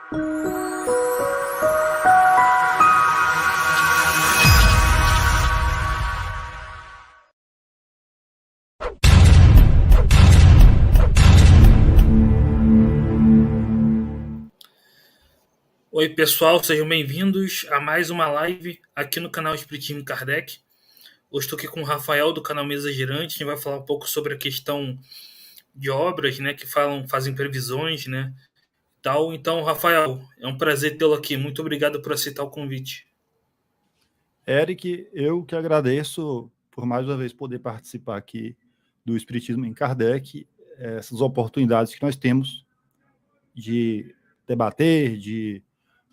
Oi, pessoal, sejam bem-vindos a mais uma live aqui no canal Espiritismo Kardec. Hoje estou aqui com o Rafael do canal Mesa Girante. A gente vai falar um pouco sobre a questão de obras, né, que fazem previsões, né, tal. Então, Rafael, é um prazer tê-lo aqui. Muito obrigado por aceitar o convite. Eric, eu que agradeço por mais uma vez poder participar aqui do Espiritismo em Kardec, essas oportunidades que nós temos de debater, de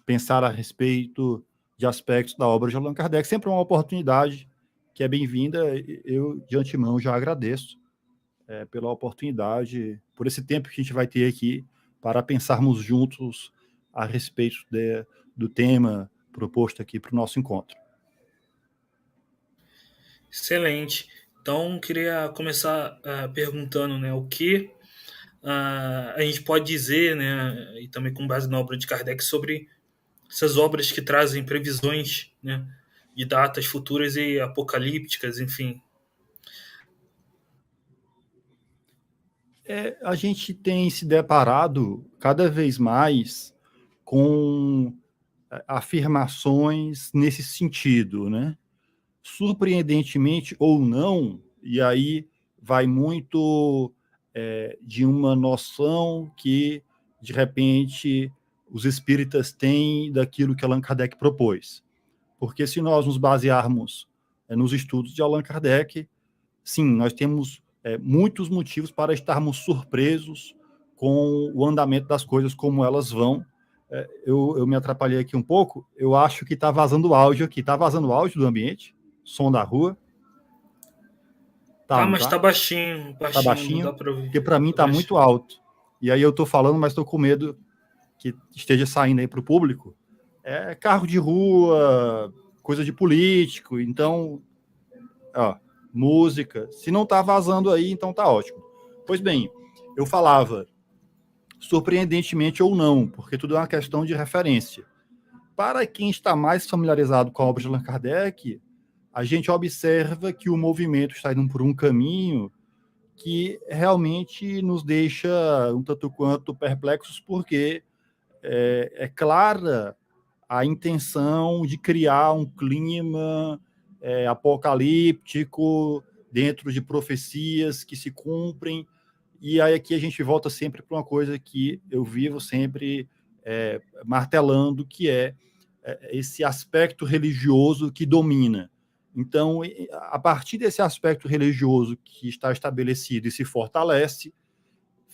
pensar a respeito de aspectos da obra de Allan Kardec. Sempre uma oportunidade que é bem-vinda. Eu, de antemão, já agradeço pela oportunidade, por esse tempo que a gente vai ter aqui para pensarmos juntos a respeito do tema proposto aqui para o nosso encontro. Excelente. Então, queria começar perguntando, né, o que a gente pode dizer, né, e também com base na obra de Kardec, sobre essas obras que trazem previsões, né, de datas futuras e apocalípticas, enfim. A gente tem se deparado cada vez mais com afirmações nesse sentido, né? Surpreendentemente ou não, e aí vai muito de uma noção que, de repente, os espíritas têm daquilo que Allan Kardec propôs. Porque se nós nos basearmos nos estudos de Allan Kardec, sim, nós temos muitos motivos para estarmos surpresos com o andamento das coisas, como elas vão. Eu me atrapalhei aqui um pouco, eu acho que está vazando áudio aqui. Está vazando áudio do ambiente? Som da rua? Tá, Não mas tá? tá baixinho, Tá baixinho, não dá baixinho? pra ouvir. Porque para mim Tá está baixinho. muito alto. E aí eu estou falando, mas estou com medo que esteja saindo aí para o público. É carro de rua, coisa de político, então, ó, música. Se não está vazando aí, então tá ótimo. Pois bem, eu falava, surpreendentemente ou não, porque tudo é uma questão de referência. Para quem está mais familiarizado com a obra de Allan Kardec, a gente observa que o movimento está indo por um caminho que realmente nos deixa um tanto quanto perplexos, porque é clara a intenção de criar um clima apocalíptico dentro de profecias que se cumprem. E aí aqui a gente volta sempre para uma coisa que eu vivo sempre martelando, que é esse aspecto religioso que domina. Então, a partir desse aspecto religioso que está estabelecido e se fortalece,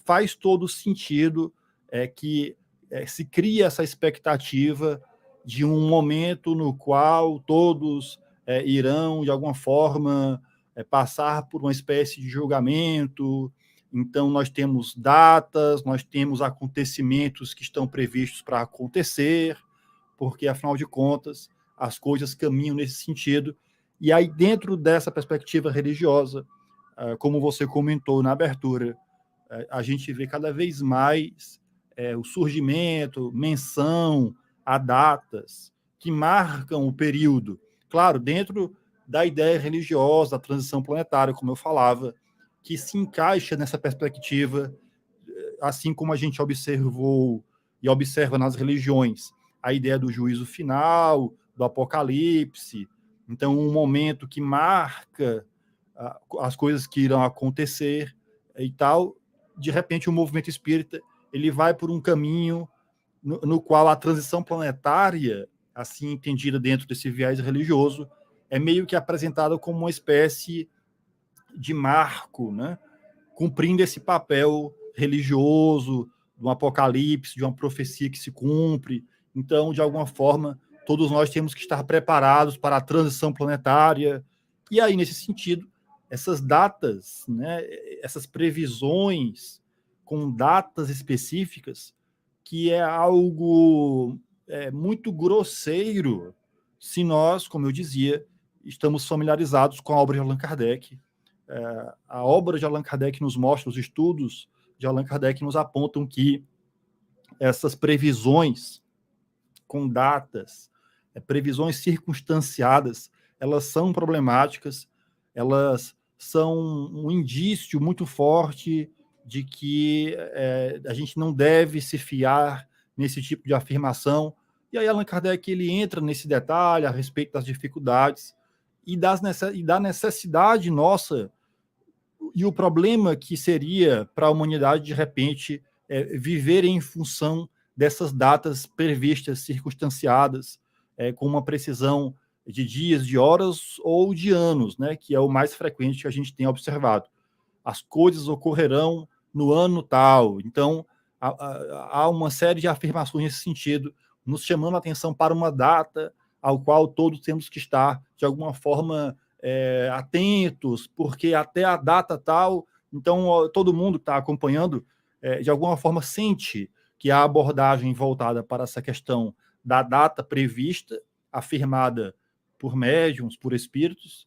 faz todo sentido que se cria essa expectativa de um momento no qual todos irão, de alguma forma, passar por uma espécie de julgamento. Então, nós temos datas, nós temos acontecimentos que estão previstos para acontecer, porque, afinal de contas, as coisas caminham nesse sentido. E aí, dentro dessa perspectiva religiosa, como você comentou na abertura, a gente vê cada vez mais o surgimento, menção a datas que marcam o período. Claro, dentro da ideia religiosa, da transição planetária, como eu falava, que se encaixa nessa perspectiva, assim como a gente observou e observa nas religiões, a ideia do juízo final, do apocalipse. Então, um momento que marca as coisas que irão acontecer e tal. De repente, o movimento espírita ele vai por um caminho no qual a transição planetária, assim entendida dentro desse viés religioso, é meio que apresentada como uma espécie de marco, né? Cumprindo esse papel religioso, de um apocalipse, de uma profecia que se cumpre. Então, de alguma forma, todos nós temos que estar preparados para a transição planetária. E aí, nesse sentido, essas datas, né, essas previsões com datas específicas, que é algo muito grosseiro se nós, como eu dizia, estamos familiarizados com a obra de Allan Kardec. A obra de Allan Kardec nos mostra, os estudos de Allan Kardec nos apontam que essas previsões com datas, previsões circunstanciadas, elas são problemáticas, elas são um indício muito forte de que a gente não deve se fiar nesse tipo de afirmação. E aí Allan Kardec ele entra nesse detalhe a respeito das dificuldades e da necessidade nossa e o problema que seria para a humanidade, de repente, viver em função dessas datas previstas, circunstanciadas, com uma precisão de dias, de horas ou de anos, né, que é o mais frequente que a gente tem observado. As coisas ocorrerão no ano tal. Então, há uma série de afirmações nesse sentido, nos chamando a atenção para uma data ao qual todos temos que estar, de alguma forma, atentos, porque até a data tal, então todo mundo que está acompanhando, de alguma forma sente que a abordagem voltada para essa questão da data prevista, afirmada por médiums, por espíritos,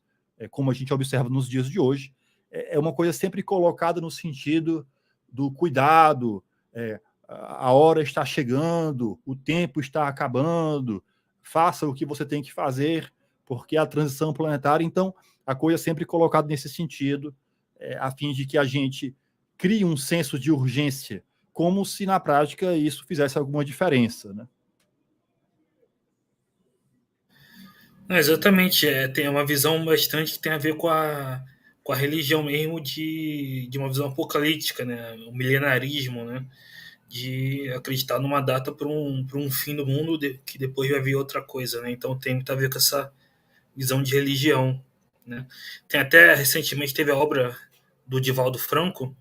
como a gente observa nos dias de hoje, é uma coisa sempre colocada no sentido do cuidado, a hora está chegando, o tempo está acabando, faça o que você tem que fazer, porque é a transição planetária. Então, a coisa é sempre colocada nesse sentido, a fim de que a gente crie um senso de urgência, como se na prática isso fizesse alguma diferença, né? Exatamente, tem uma visão bastante que tem a ver com a religião mesmo de uma visão apocalíptica, né? O milenarismo, né? De acreditar numa data para um fim do mundo que depois vai vir outra coisa, né? Então tem muito a ver com essa visão de religião, né? Tem até recentemente teve a obra do Divaldo Franco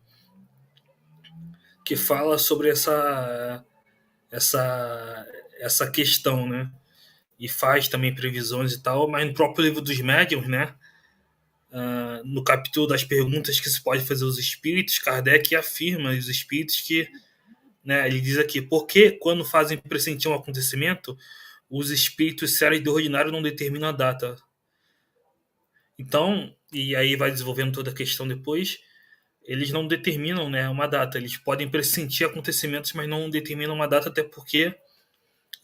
que fala sobre essa essa questão, né? E faz também previsões e tal, mas no próprio livro dos médiuns, né? No capítulo das perguntas que se pode fazer aos espíritos, Kardec afirma os espíritos que, né, ele diz aqui, por que quando fazem pressentir um acontecimento, os espíritos sérios do ordinário não determinam a data? Então, e aí vai desenvolvendo toda a questão depois, eles não determinam, né, uma data. Eles podem pressentir acontecimentos, mas não determinam uma data, até porque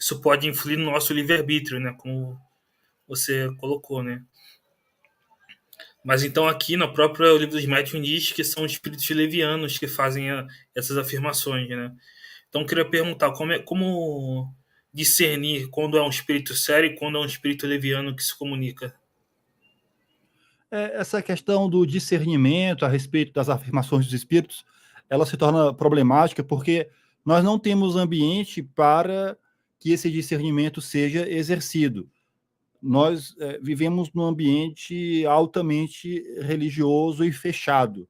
isso pode influir no nosso livre-arbítrio, né, como você colocou, né. Mas então aqui no próprio livro dos médiuns diz que são espíritos levianos que fazem essas afirmações, né. Então eu queria perguntar como discernir quando é um espírito sério e quando é um espírito leviano que se comunica. Essa questão do discernimento a respeito das afirmações dos espíritos, ela se torna problemática porque nós não temos ambiente para que esse discernimento seja exercido. Nós vivemos num ambiente altamente religioso e fechado,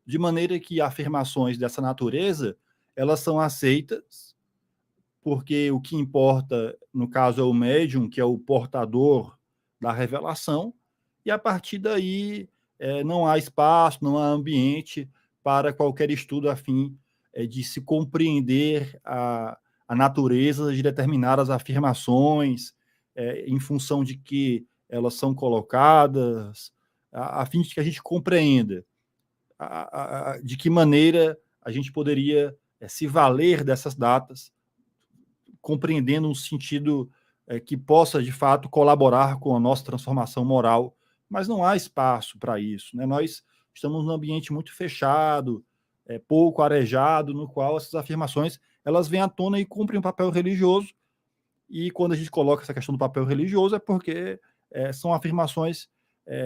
de maneira que afirmações dessa natureza, elas são aceitas, porque o que importa, no caso, é o médium, que é o portador da revelação, e a partir daí não há espaço, não há ambiente para qualquer estudo a fim de se compreender a natureza de determinadas afirmações, em função de que elas são colocadas, a fim de que a gente compreenda de que maneira a gente poderia se valer dessas datas, compreendendo um sentido que possa, de fato, colaborar com a nossa transformação moral, mas não há espaço para isso, né? Nós estamos num ambiente muito fechado, pouco arejado, no qual essas afirmações elas vêm à tona e cumprem um papel religioso, e quando a gente coloca essa questão do papel religioso é porque são afirmações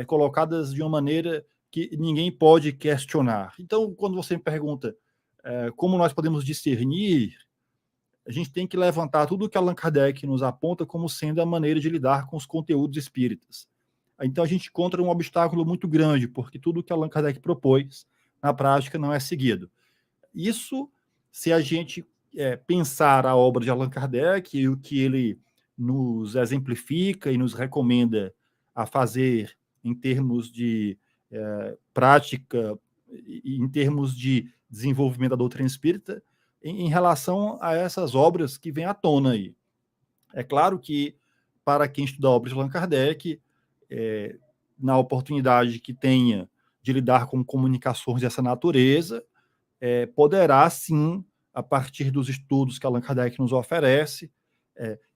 colocadas de uma maneira que ninguém pode questionar. Então, quando você me pergunta como nós podemos discernir, a gente tem que levantar tudo o que Allan Kardec nos aponta como sendo a maneira de lidar com os conteúdos espíritas. Então a gente encontra um obstáculo muito grande, porque tudo o que Allan Kardec propôs, na prática, não é seguido. Isso, se a gente pensar a obra de Allan Kardec e o que ele nos exemplifica e nos recomenda a fazer em termos de prática, em termos de desenvolvimento da doutrina espírita, em relação a essas obras que vêm à tona aí. É claro que, para quem estuda a obra de Allan Kardec, na oportunidade que tenha de lidar com comunicações dessa natureza, poderá sim a partir dos estudos que Allan Kardec nos oferece,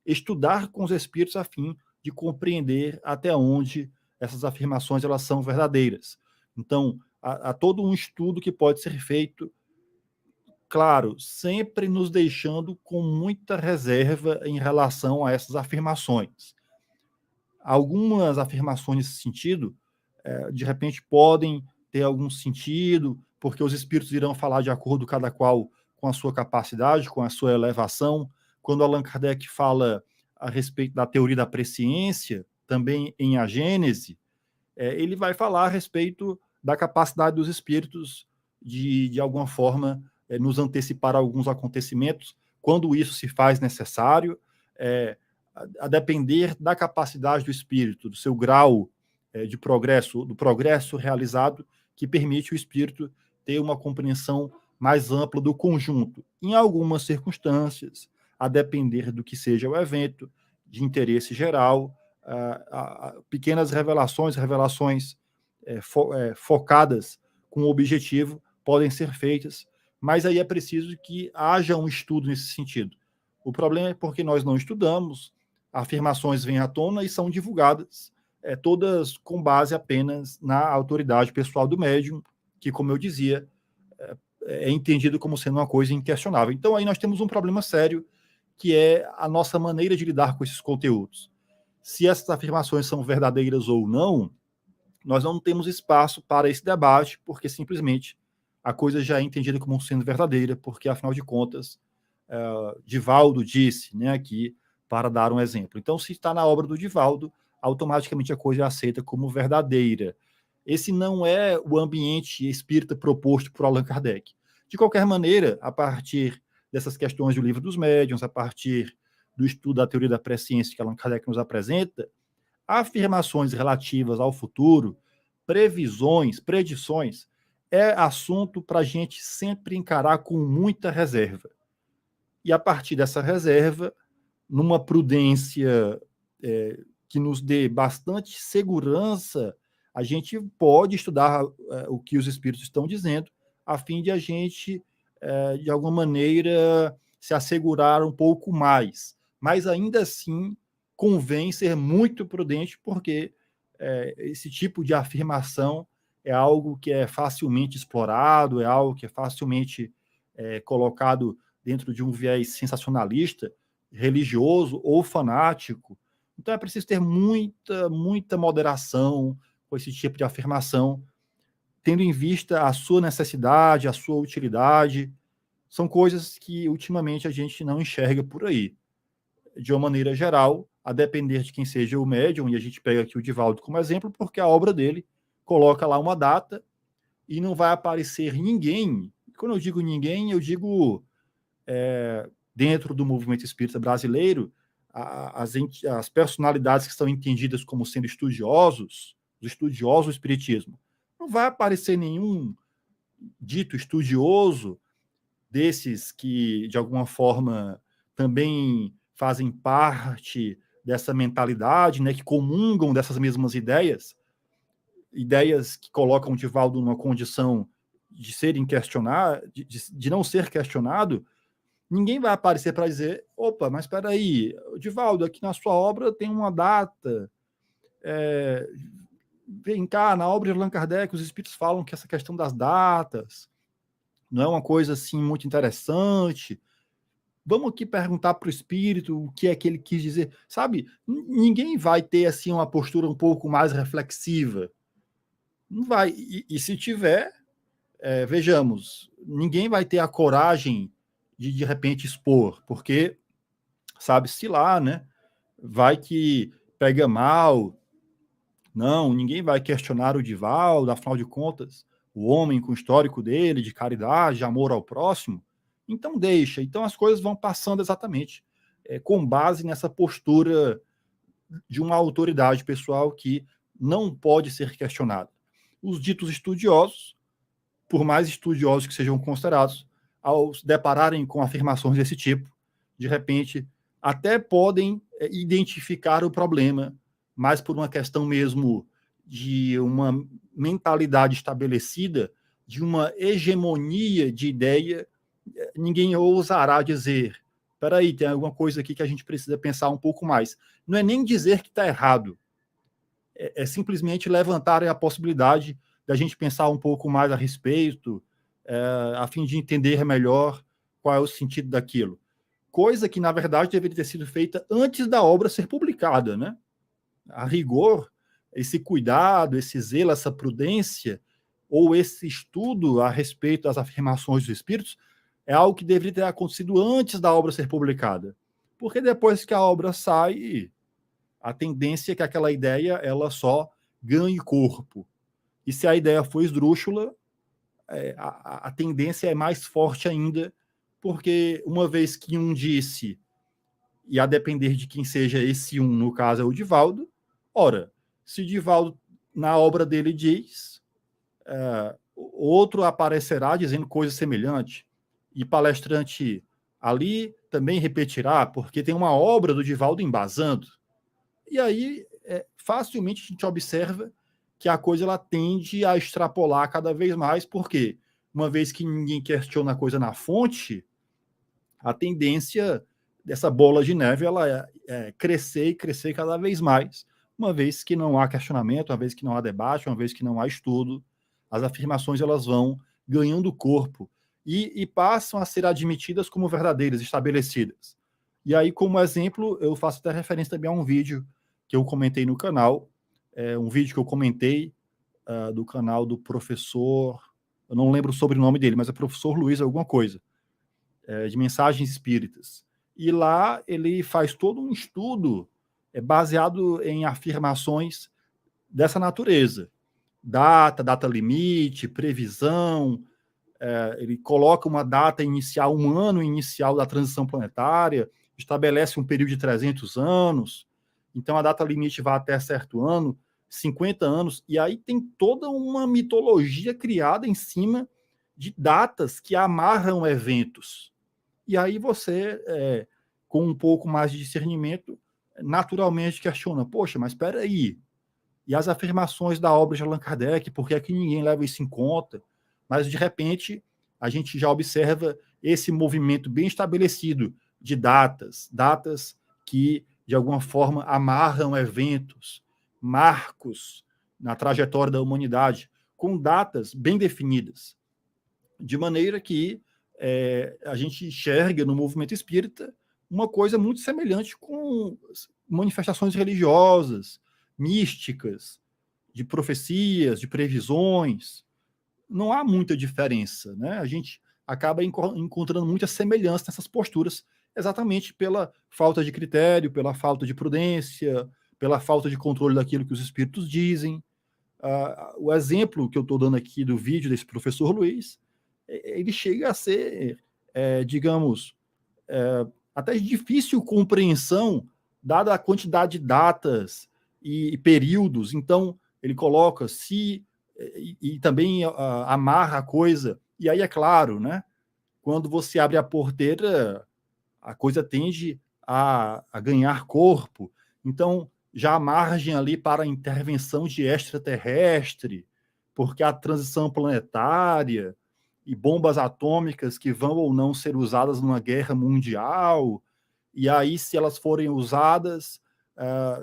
estudar com os espíritos a fim de compreender até onde essas afirmações elas são verdadeiras. Então, há todo um estudo que pode ser feito, claro, sempre nos deixando com muita reserva em relação a essas afirmações. Algumas afirmações nesse sentido, de repente, podem ter algum sentido, porque os espíritos irão falar de acordo cada qual com a sua capacidade, com a sua elevação. Quando Allan Kardec fala a respeito da teoria da presciência, também em A Gênese, ele vai falar a respeito da capacidade dos espíritos de alguma forma, nos antecipar alguns acontecimentos, quando isso se faz necessário, a depender da capacidade do espírito, do seu grau de progresso, do progresso realizado, que permite o espírito ter uma compreensão mais ampla do conjunto. Em algumas circunstâncias, a depender do que seja o evento, de interesse geral, pequenas revelações focadas com o objetivo podem ser feitas, mas aí é preciso que haja um estudo nesse sentido. O problema é porque nós não estudamos, afirmações vêm à tona e são divulgadas, todas com base apenas na autoridade pessoal do médium, que, como eu dizia, é entendido como sendo uma coisa inquestionável. Então aí nós temos um problema sério, que é a nossa maneira de lidar com esses conteúdos. Se essas afirmações são verdadeiras ou não, nós não temos espaço para esse debate, porque simplesmente a coisa já é entendida como sendo verdadeira, porque, afinal de contas, Divaldo disse, né, aqui, para dar um exemplo. Então, se está na obra do Divaldo, automaticamente a coisa é aceita como verdadeira. Esse não é o ambiente espírita proposto por Allan Kardec. De qualquer maneira, a partir dessas questões do Livro dos Médiuns, a partir do estudo da teoria da presciência que Allan Kardec nos apresenta, afirmações relativas ao futuro, previsões, predições, é assunto para a gente sempre encarar com muita reserva. E a partir dessa reserva, numa prudência que nos dê bastante segurança, a gente pode estudar o que os espíritos estão dizendo, a fim de a gente, de alguma maneira, se assegurar um pouco mais. Mas ainda assim, convém ser muito prudente, porque esse tipo de afirmação é algo que é facilmente explorado, é algo que é facilmente colocado dentro de um viés sensacionalista, religioso ou fanático. Então é preciso ter muita moderação com esse tipo de afirmação, tendo em vista a sua necessidade, a sua utilidade. São coisas que ultimamente a gente não enxerga por aí. De uma maneira geral, a depender de quem seja o médium, e a gente pega aqui o Divaldo como exemplo, porque a obra dele coloca lá uma data e não vai aparecer ninguém. Quando eu digo ninguém, eu digo dentro do movimento espírita brasileiro, as personalidades que são entendidas como sendo estudiosos, os estudiosos do espiritismo. Não vai aparecer nenhum dito estudioso desses que, de alguma forma, também fazem parte dessa mentalidade, né, que comungam dessas mesmas ideias que colocam o Divaldo numa condição de serem questionados, de não ser questionado. Ninguém vai aparecer para dizer, opa, mas espera aí, Divaldo, aqui na sua obra tem uma data, vem cá, na obra de Allan Kardec, os espíritos falam que essa questão das datas não é uma coisa assim muito interessante. Vamos aqui perguntar para o espírito o que é que ele quis dizer. Sabe, ninguém vai ter assim uma postura um pouco mais reflexiva. Não vai. E se tiver, vejamos, ninguém vai ter a coragem de repente expor, porque sabe-se lá, né? Vai que pega mal. Não, ninguém vai questionar o Divaldo, afinal de contas, o homem com o histórico dele, de caridade, de amor ao próximo. Então deixa. Então as coisas vão passando exatamente com base nessa postura de uma autoridade pessoal que não pode ser questionada. Os ditos estudiosos, por mais estudiosos que sejam considerados, ao se depararem com afirmações desse tipo, de repente, até podem identificar o problema, mas por uma questão mesmo de uma mentalidade estabelecida, de uma hegemonia de ideia, ninguém ousará dizer: espera aí, tem alguma coisa aqui que a gente precisa pensar um pouco mais. Não é nem dizer que está errado, é simplesmente levantar a possibilidade da gente pensar um pouco mais a respeito, a fim de entender melhor qual é o sentido daquilo. Coisa que, na verdade, deveria ter sido feita antes da obra ser publicada, né? A rigor, esse cuidado, esse zelo, essa prudência, ou esse estudo a respeito das afirmações dos espíritos, é algo que deveria ter acontecido antes da obra ser publicada. Porque depois que a obra sai, a tendência é que aquela ideia ela só ganhe corpo. E se a ideia for esdrúxula, a tendência é mais forte ainda, porque uma vez que um disse, e a depender de quem seja esse um, no caso é o Divaldo, ora, se Divaldo na obra dele diz, outro aparecerá dizendo coisa semelhante, e palestrante ali também repetirá, porque tem uma obra do Divaldo embasando. E aí, facilmente a gente observa que a coisa ela tende a extrapolar cada vez mais, porque uma vez que ninguém questiona a coisa na fonte, a tendência dessa bola de neve ela crescer e crescer cada vez mais, uma vez que não há questionamento, uma vez que não há debate, uma vez que não há estudo, as afirmações elas vão ganhando corpo e passam a ser admitidas como verdadeiras, estabelecidas. E aí, como exemplo, eu faço até referência também a um vídeo que eu comentei no canal, um vídeo que eu comentei do canal do professor, eu não lembro o sobrenome dele, mas é professor Luiz alguma coisa, de mensagens espíritas. E lá ele faz todo um estudo baseado em afirmações dessa natureza. Data limite, previsão, ele coloca uma data inicial, um ano inicial da transição planetária, estabelece um período de 300 anos, então a data limite vai até certo ano, 50 anos, e aí tem toda uma mitologia criada em cima de datas que amarram eventos. E aí você, com um pouco mais de discernimento, naturalmente questiona, poxa, mas espera aí, e as afirmações da obra de Allan Kardec, por que é que ninguém leva isso em conta? Mas, de repente, a gente já observa esse movimento bem estabelecido de datas que, de alguma forma, amarram eventos, marcos na trajetória da humanidade, com datas bem definidas, de maneira que a gente enxerga no movimento espírita uma coisa muito semelhante com manifestações religiosas, místicas, de profecias, de previsões. Não há muita diferença, né? A gente acaba encontrando muita semelhança nessas posturas, exatamente pela falta de critério, pela falta de prudência, pela falta de controle daquilo que os espíritos dizem. O exemplo que eu estou dando aqui do vídeo desse professor Luiz, ele chega a ser, digamos, até de difícil compreensão, dada a quantidade de datas e períodos. Então, ele coloca se e também amarra a coisa. E aí, é claro, né? Quando você abre a porteira, a coisa tende a ganhar corpo. Então, já há margem ali para a intervenção de extraterrestre, porque a transição planetária e bombas atômicas que vão ou não ser usadas numa guerra mundial, e aí, se elas forem usadas,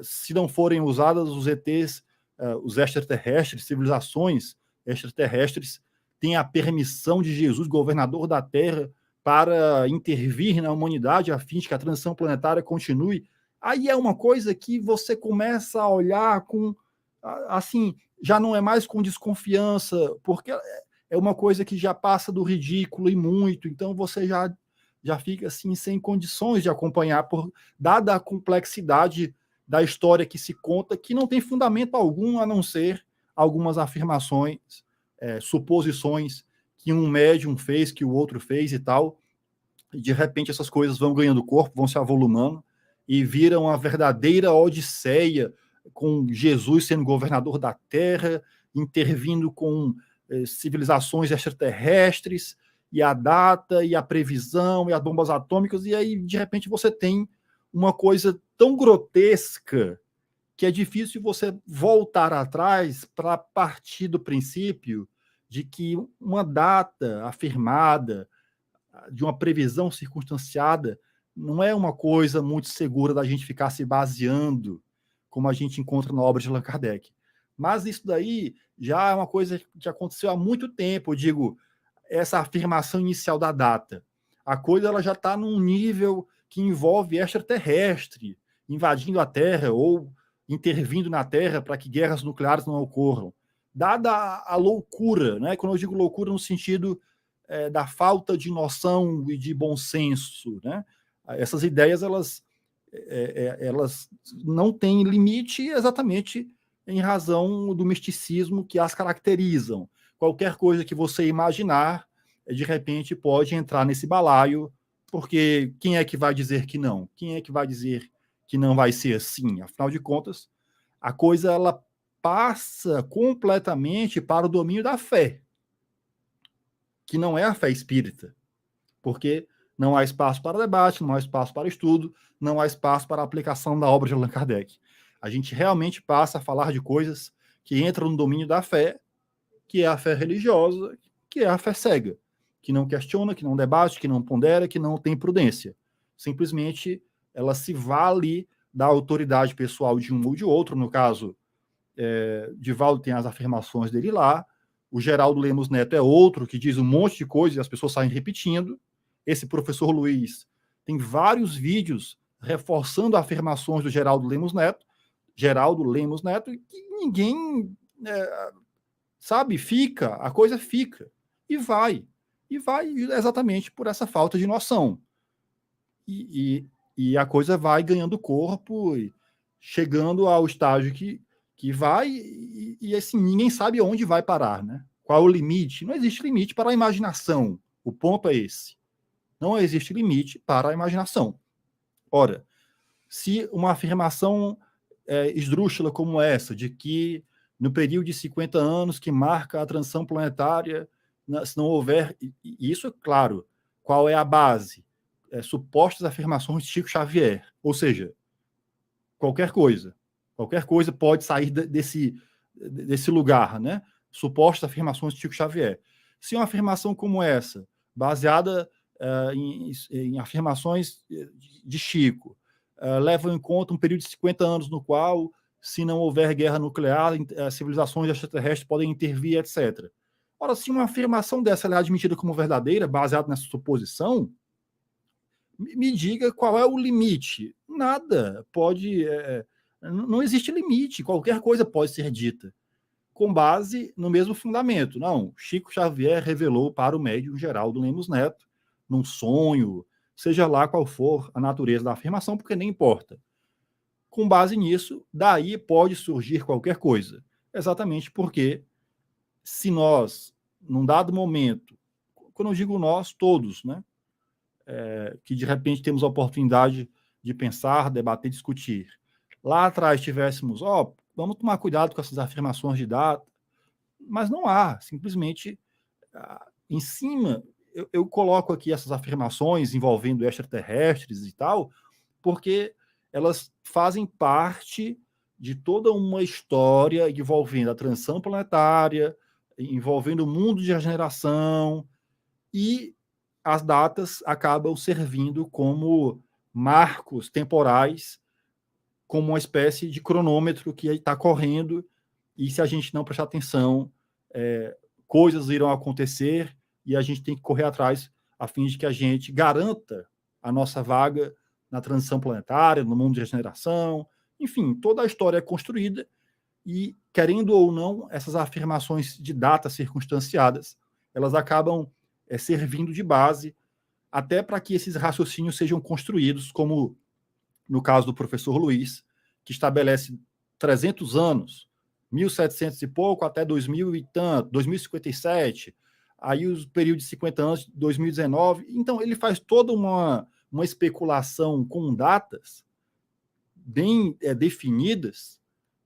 se não forem usadas, os ETs, os extraterrestres, civilizações extraterrestres, têm a permissão de Jesus, governador da Terra, para intervir na humanidade a fim de que a transição planetária continue. Aí é uma coisa que você começa a olhar com, assim, já não é mais com desconfiança, porque é uma coisa que já passa do ridículo e muito, então você já fica assim sem condições de acompanhar, dada a complexidade da história que se conta, que não tem fundamento algum a não ser algumas afirmações, suposições que um médium fez, que o outro fez e tal, e de repente essas coisas vão ganhando corpo, vão se avolumando, e viram a verdadeira odisseia, com Jesus sendo governador da Terra, intervindo com civilizações extraterrestres, e a data, e a previsão, e as bombas atômicas, e aí, de repente, você tem uma coisa tão grotesca que é difícil você voltar atrás para partir do princípio de que uma data afirmada, de uma previsão circunstanciada não é uma coisa muito segura da gente ficar se baseando, como a gente encontra na obra de Allan Kardec. Mas isso daí já é uma coisa que aconteceu há muito tempo. Eu digo, essa afirmação inicial da data. A coisa ela já está num nível que envolve extraterrestre, invadindo a Terra ou intervindo na Terra para que guerras nucleares não ocorram. Dada a loucura, né? Quando eu digo loucura no sentido da falta de noção e de bom senso, né? Essas ideias elas não têm limite exatamente em razão do misticismo que as caracterizam. Qualquer coisa que você imaginar, de repente pode entrar nesse balaio, porque quem é que vai dizer que não? Quem é que vai dizer que não vai ser assim? Afinal de contas, a coisa ela passa completamente para o domínio da fé, que não é a fé espírita, porque não há espaço para debate, não há espaço para estudo, não há espaço para a aplicação da obra de Allan Kardec. A gente realmente passa a falar de coisas que entram no domínio da fé, que é a fé religiosa, que é a fé cega, que não questiona, que não debate, que não pondera, que não tem prudência. Simplesmente ela se vale da autoridade pessoal de um ou de outro. No caso, Divaldo tem as afirmações dele lá, o Geraldo Lemos Neto é outro que diz um monte de coisa e as pessoas saem repetindo. Esse professor Luiz tem vários vídeos reforçando afirmações do Geraldo Lemos Neto, que ninguém sabe, a coisa fica, e vai exatamente por essa falta de noção. E a coisa vai ganhando corpo, chegando ao estágio que vai, e assim, ninguém sabe onde vai parar, né? Qual é o limite? Não existe limite para a imaginação. O ponto é esse. Não existe limite para a imaginação. Ora, se uma afirmação esdrúxula como essa, de que no período de 50 anos que marca a transição planetária, se não houver... Isso é claro. Qual é a base? Supostas afirmações de Chico Xavier. Ou seja, qualquer coisa pode sair desse lugar, né? Supostas afirmações de Chico Xavier. Se uma afirmação como essa, baseada em afirmações de Chico, levam em conta um período de 50 anos no qual, se não houver guerra nuclear, civilizações extraterrestres podem intervir, etc. Ora, se uma afirmação dessa é admitida como verdadeira, baseada nessa suposição, me diga qual é o limite. Nada pode... não existe limite, qualquer coisa pode ser dita, com base no mesmo fundamento. Não, Chico Xavier revelou para o médium Geraldo Lemos Neto, num sonho, seja lá qual for a natureza da afirmação, porque nem importa. Com base nisso, daí pode surgir qualquer coisa. Exatamente porque, se nós, num dado momento, quando eu digo nós, todos, né, que de repente temos a oportunidade de pensar, debater, discutir, lá atrás tivéssemos, vamos tomar cuidado com essas afirmações de data, mas não há, simplesmente, em cima, eu coloco aqui essas afirmações envolvendo extraterrestres e tal, porque elas fazem parte de toda uma história envolvendo a transição planetária, envolvendo o mundo de regeneração, e as datas acabam servindo como marcos temporais, como uma espécie de cronômetro que está correndo, e se a gente não prestar atenção, coisas irão acontecer e a gente tem que correr atrás a fim de que a gente garanta a nossa vaga na transição planetária, no mundo de regeneração. Enfim, toda a história é construída e, querendo ou não, essas afirmações de datas circunstanciadas, elas acabam servindo de base até para que esses raciocínios sejam construídos, como no caso do professor Luiz, que estabelece 300 anos, 1700 e pouco até 2000 e tanto, 2057, aí os períodos de 50 anos, 2019. Então, ele faz toda uma especulação com datas bem definidas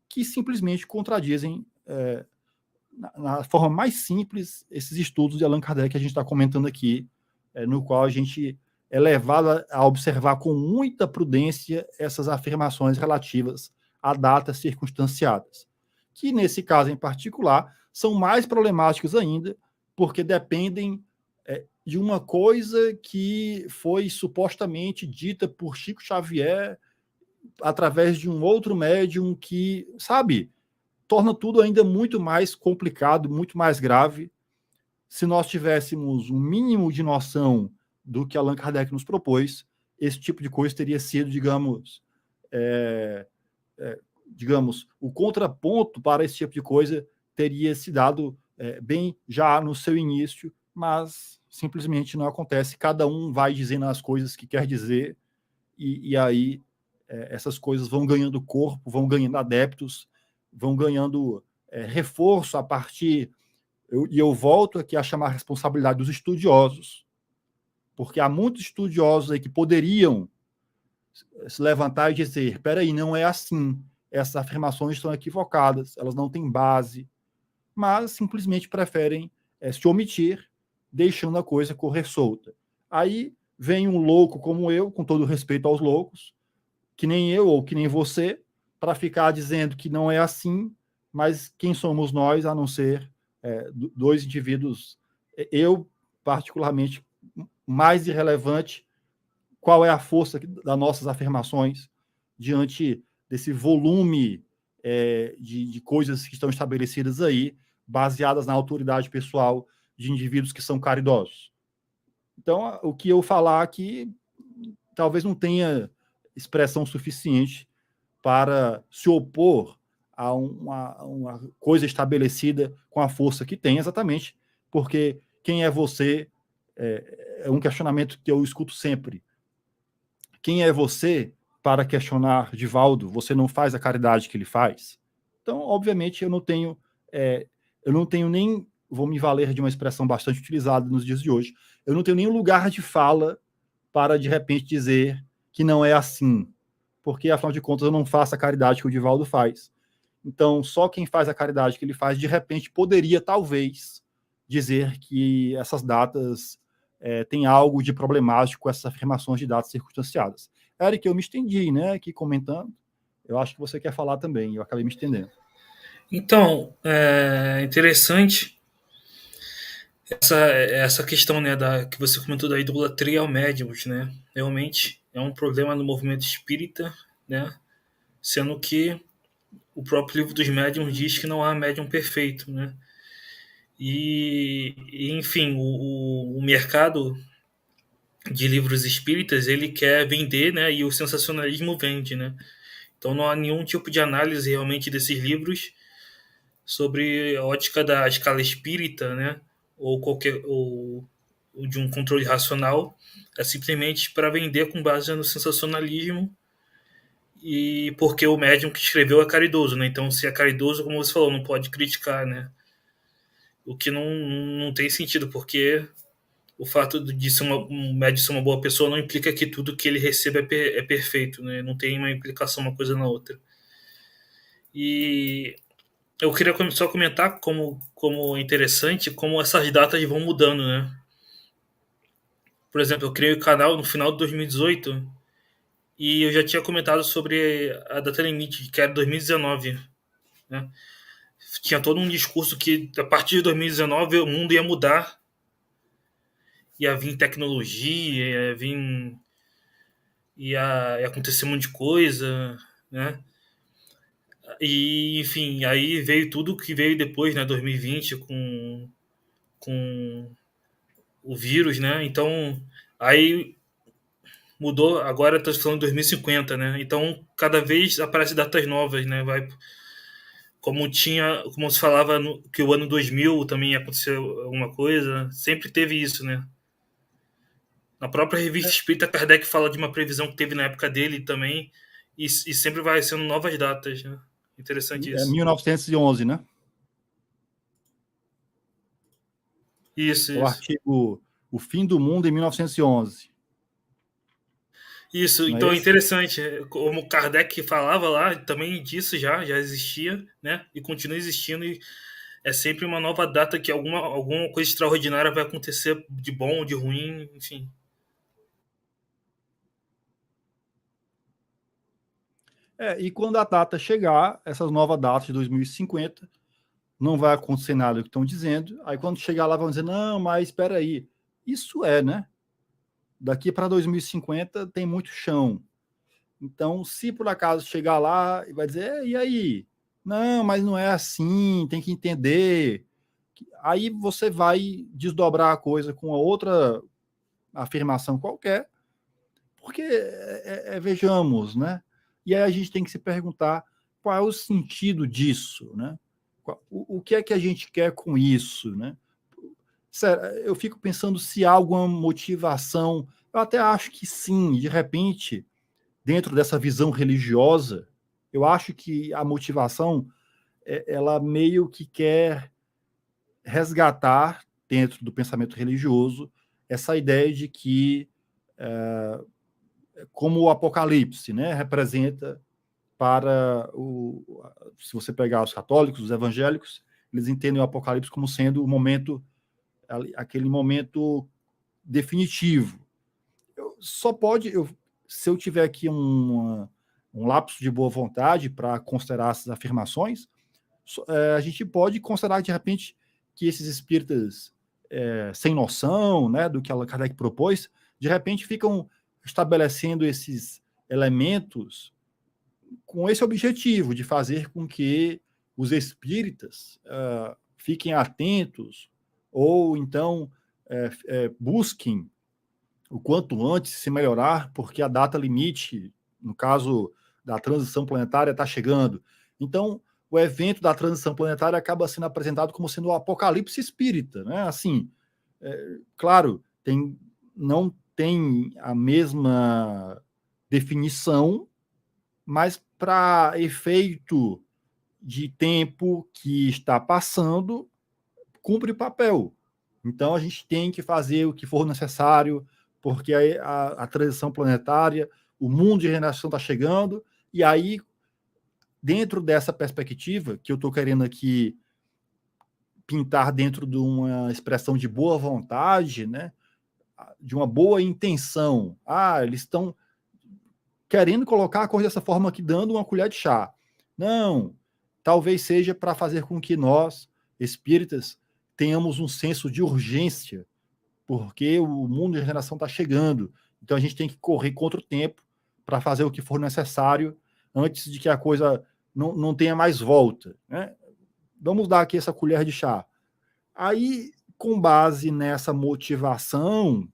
que simplesmente contradizem, na forma mais simples, esses estudos de Allan Kardec que a gente está comentando aqui, no qual a gente é levado a observar com muita prudência essas afirmações relativas a datas circunstanciadas, que, nesse caso em particular, são mais problemáticas ainda, porque dependem de uma coisa que foi supostamente dita por Chico Xavier através de um outro médium que, sabe, torna tudo ainda muito mais complicado, muito mais grave. Se nós tivéssemos um mínimo de noção do que Allan Kardec nos propôs, esse tipo de coisa teria sido, digamos, o contraponto para esse tipo de coisa teria se dado bem já no seu início, mas simplesmente não acontece. Cada um vai dizendo as coisas que quer dizer, e aí essas coisas vão ganhando corpo, vão ganhando adeptos, vão ganhando reforço a partir. Eu volto aqui a chamar a responsabilidade dos estudiosos, porque há muitos estudiosos aí que poderiam se levantar e dizer: espera aí, não é assim, essas afirmações estão equivocadas, elas não têm base, mas simplesmente preferem se omitir, deixando a coisa correr solta. Aí vem um louco como eu, com todo respeito aos loucos, que nem eu ou que nem você, para ficar dizendo que não é assim, mas quem somos nós a não ser dois indivíduos, eu particularmente mais irrelevante. Qual é a força das nossas afirmações diante desse volume de coisas que estão estabelecidas aí, baseadas na autoridade pessoal de indivíduos que são caridosos? Então, o que eu falar aqui talvez não tenha expressão suficiente para se opor a uma coisa estabelecida com a força que tem, exatamente porque quem é você é um questionamento que eu escuto sempre. Quem é você para questionar Divaldo? Você não faz a caridade que ele faz? Então, obviamente, eu não tenho nem, vou me valer de uma expressão bastante utilizada nos dias de hoje, eu não tenho nenhum lugar de fala para, de repente, dizer que não é assim, porque, afinal de contas, eu não faço a caridade que o Divaldo faz. Então, só quem faz a caridade que ele faz, de repente, poderia, talvez, dizer que essas datas têm algo de problemático com essas afirmações de datas circunstanciadas. Eric, eu me estendi, né, aqui comentando. Eu acho que você quer falar também, eu acabei me estendendo. Então, é interessante essa questão, né, que você comentou da idolatria ao médiums, né? Realmente é um problema no movimento espírita, né? Sendo que o próprio livro dos médiums diz que não há médium perfeito, né? Enfim, o mercado de livros espíritas, ele quer vender, né? E o sensacionalismo vende, né? Então não há nenhum tipo de análise realmente desses livros sobre a ótica da escala espírita, né? Ou de um controle racional. É simplesmente para vender com base no sensacionalismo, e porque o médium que escreveu é caridoso, né? Então, se é caridoso, como você falou, não pode criticar, né? O que não tem sentido, porque o fato de ser um médium ser uma boa pessoa não implica que tudo que ele recebe é perfeito, né? Não tem uma implicação uma coisa na outra. E eu queria só comentar como é interessante como essas datas vão mudando, né? Por exemplo, eu criei o canal no final de 2018 e eu já tinha comentado sobre a data limite, que era 2019, né? Tinha todo um discurso que a partir de 2019 o mundo ia mudar, ia vir tecnologia, ia acontecer um monte de coisa, né? E, enfim, aí veio tudo que veio depois, né? 2020, com o vírus, né? Então, aí mudou, agora estou falando de 2050, né? Então, cada vez aparecem datas novas, né? Como se falava que o ano 2000 também ia acontecer alguma coisa, sempre teve isso, né? Na própria revista Espírita, Kardec fala de uma previsão que teve na época dele também, e sempre vai sendo novas datas, né? Interessante É isso. 1911, né? Isso, O isso. artigo O Fim do Mundo em 1911. Isso, Não é então é esse? interessante. Como Kardec falava lá, também disso já existia, né? E continua existindo, e é sempre uma nova data que alguma coisa extraordinária vai acontecer, de bom ou de ruim, enfim. E quando a data chegar, essas novas datas de 2050, não vai acontecer nada do que estão dizendo. Aí quando chegar lá, vão dizer: não, mas espera aí, Isso é, né? Daqui para 2050 tem muito chão. Então, se por acaso chegar lá e vai dizer, e aí? Não, mas não é assim, tem que entender. Aí você vai desdobrar a coisa com a outra afirmação qualquer, porque vejamos, né? E aí a gente tem que se perguntar qual é o sentido disso, né? O que é que a gente quer com isso, né? Sério, eu fico pensando se há alguma motivação. Eu até acho que sim, de repente, dentro dessa visão religiosa, eu acho que a motivação ela meio que quer resgatar dentro do pensamento religioso essa ideia de que como o Apocalipse, né, representa para se você pegar os católicos, os evangélicos, eles entendem o Apocalipse como sendo o momento, aquele momento definitivo. Se eu tiver aqui um lapso de boa vontade para considerar essas afirmações, a gente pode considerar de repente que esses espíritas sem noção, né, do que Allan Kardec propôs, de repente ficam estabelecendo esses elementos com esse objetivo de fazer com que os espíritas fiquem atentos ou então busquem o quanto antes se melhorar, porque a data limite, no caso da transição planetária, está chegando. Então, o evento da transição planetária acaba sendo apresentado como sendo o apocalipse espírita, né? Assim, claro, não tem a mesma definição, mas para efeito de tempo que está passando, cumpre o papel. Então, a gente tem que fazer o que for necessário, porque a transição planetária, o mundo de regeneração está chegando, e aí, dentro dessa perspectiva, que eu estou querendo aqui pintar dentro de uma expressão de boa vontade, né, de uma boa intenção. Eles estão querendo colocar a coisa dessa forma aqui, dando uma colher de chá. Não, talvez seja para fazer com que nós, espíritas, tenhamos um senso de urgência, porque o mundo de regeneração está chegando. Então a gente tem que correr contra o tempo para fazer o que for necessário antes de que a coisa não tenha mais volta, né? Vamos dar aqui essa colher de chá. Aí, com base nessa motivação,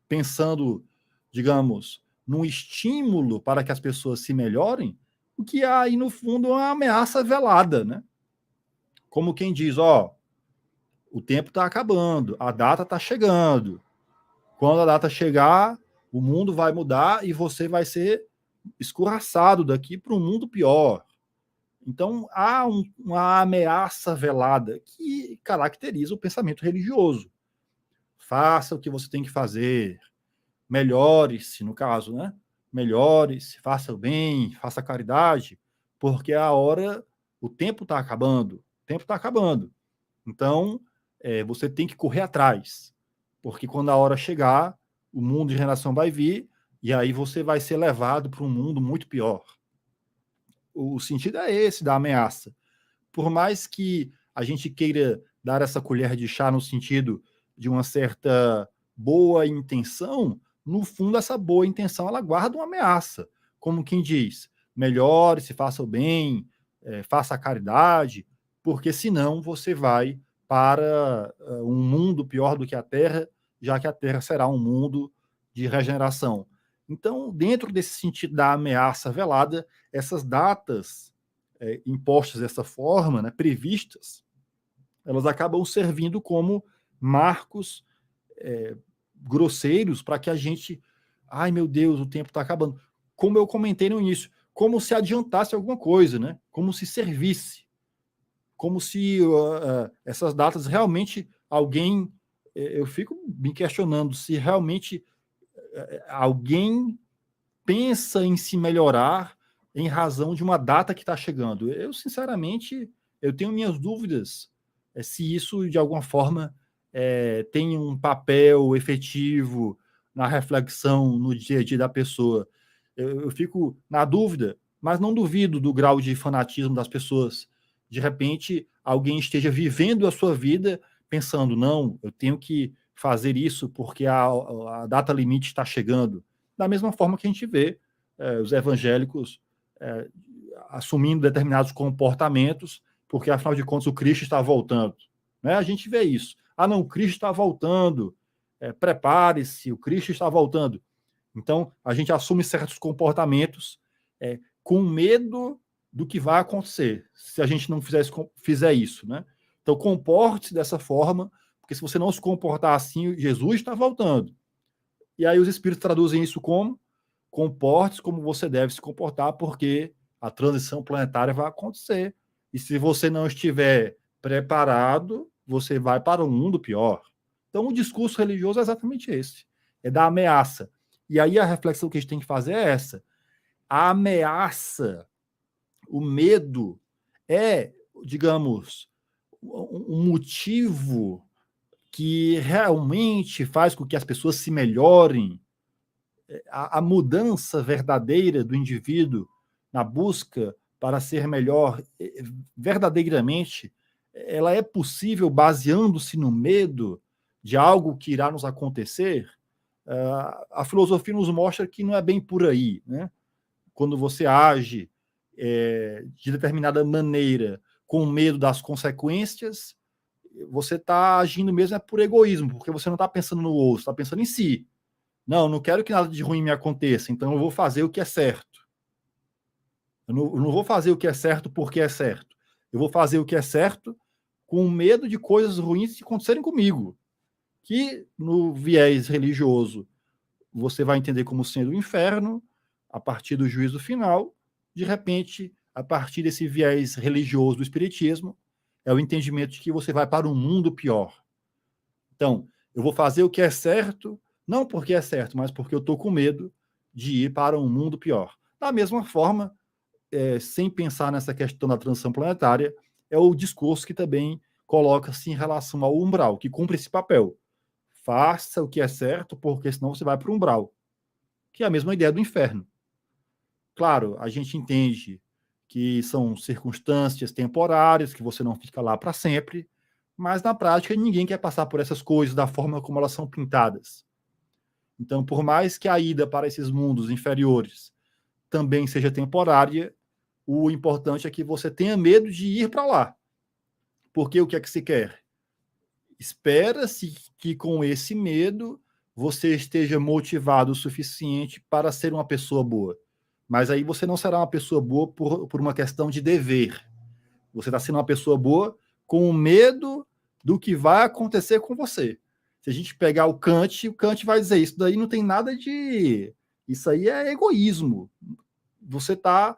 pensando, digamos, num estímulo para que as pessoas se melhorem, o que há aí, no fundo, é uma ameaça velada, né? Como quem diz, o tempo está acabando, a data está chegando. Quando a data chegar, o mundo vai mudar e você vai ser escorraçado daqui para um mundo pior. Então, há uma ameaça velada que caracteriza o pensamento religioso. Faça o que você tem que fazer, melhore-se, no caso, né? Melhore-se, faça o bem, faça a caridade, porque o tempo está acabando. O tempo está acabando. Então, você tem que correr atrás, porque quando a hora chegar, o mundo de regeneração vai vir e aí você vai ser levado para um mundo muito pior. O sentido é esse da ameaça. Por mais que a gente queira dar essa colher de chá no sentido de uma certa boa intenção, no fundo essa boa intenção ela guarda uma ameaça. Como quem diz, melhore-se, faça o bem, faça a caridade, porque senão você vai para um mundo pior do que a Terra, já que a Terra será um mundo de regeneração. Então, dentro desse sentido da ameaça velada, essas datas impostas dessa forma, né, previstas, elas acabam servindo como marcos grosseiros para que a gente, ai meu Deus, o tempo está acabando. Como eu comentei no início, como se adiantasse alguma coisa, né? Como se servisse, como se essas datas realmente alguém, eu fico me questionando se realmente alguém pensa em se melhorar em razão de uma data que está chegando. Eu, sinceramente, eu tenho minhas dúvidas se isso, de alguma forma, tem um papel efetivo na reflexão no dia a dia da pessoa. Eu fico na dúvida, mas não duvido do grau de fanatismo das pessoas. De repente, alguém esteja vivendo a sua vida pensando, não, eu tenho que fazer isso porque a data limite está chegando. Da mesma forma que a gente vê os evangélicos assumindo determinados comportamentos, porque, afinal de contas, o Cristo está voltando. Né? A gente vê isso. Ah, não, o Cristo está voltando. Prepare-se, o Cristo está voltando. Então, a gente assume certos comportamentos com medo do que vai acontecer se a gente não fizer isso. Né? Então, comporte-se dessa forma, porque se você não se comportar assim, Jesus está voltando. E aí os espíritos traduzem isso como comporte-se como você deve se comportar, porque a transição planetária vai acontecer. E se você não estiver preparado, você vai para um mundo pior. Então, o discurso religioso é exatamente esse: é da ameaça. E aí a reflexão que a gente tem que fazer é essa: a ameaça, o medo, é, digamos, um motivo que realmente faz com que as pessoas se melhorem. A mudança verdadeira do indivíduo na busca para ser melhor verdadeiramente, ela é possível baseando-se no medo de algo que irá nos acontecer? A filosofia nos mostra que não é bem por aí, né? Quando você age de determinada maneira com medo das consequências, você está agindo mesmo por egoísmo, porque você não está pensando no outro, está pensando em si. Não quero que nada de ruim me aconteça, então eu vou fazer o que é certo. Eu não vou fazer o que é certo porque é certo. Eu vou fazer o que é certo com medo de coisas ruins acontecerem comigo. Que no viés religioso você vai entender como sendo o inferno, a partir do juízo final. De repente, a partir desse viés religioso do espiritismo, é o entendimento de que você vai para um mundo pior. Então, eu vou fazer o que é certo, não porque é certo, mas porque eu estou com medo de ir para um mundo pior. Da mesma forma, sem pensar nessa questão da transição planetária, é o discurso que também coloca-se em relação ao umbral, que cumpre esse papel. Faça o que é certo, porque senão você vai para o umbral, que é a mesma ideia do inferno. Claro, a gente entende que são circunstâncias temporárias, que você não fica lá para sempre, mas na prática ninguém quer passar por essas coisas da forma como elas são pintadas. Então, por mais que a ida para esses mundos inferiores também seja temporária, o importante é que você tenha medo de ir para lá. Porque o que é que se quer? Espera-se que com esse medo você esteja motivado o suficiente para ser uma pessoa boa. Mas aí você não será uma pessoa boa por uma questão de dever. Você está sendo uma pessoa boa com medo do que vai acontecer com você. Se a gente pegar o Kant vai dizer isso daí não tem nada de... Isso aí é egoísmo. Você tá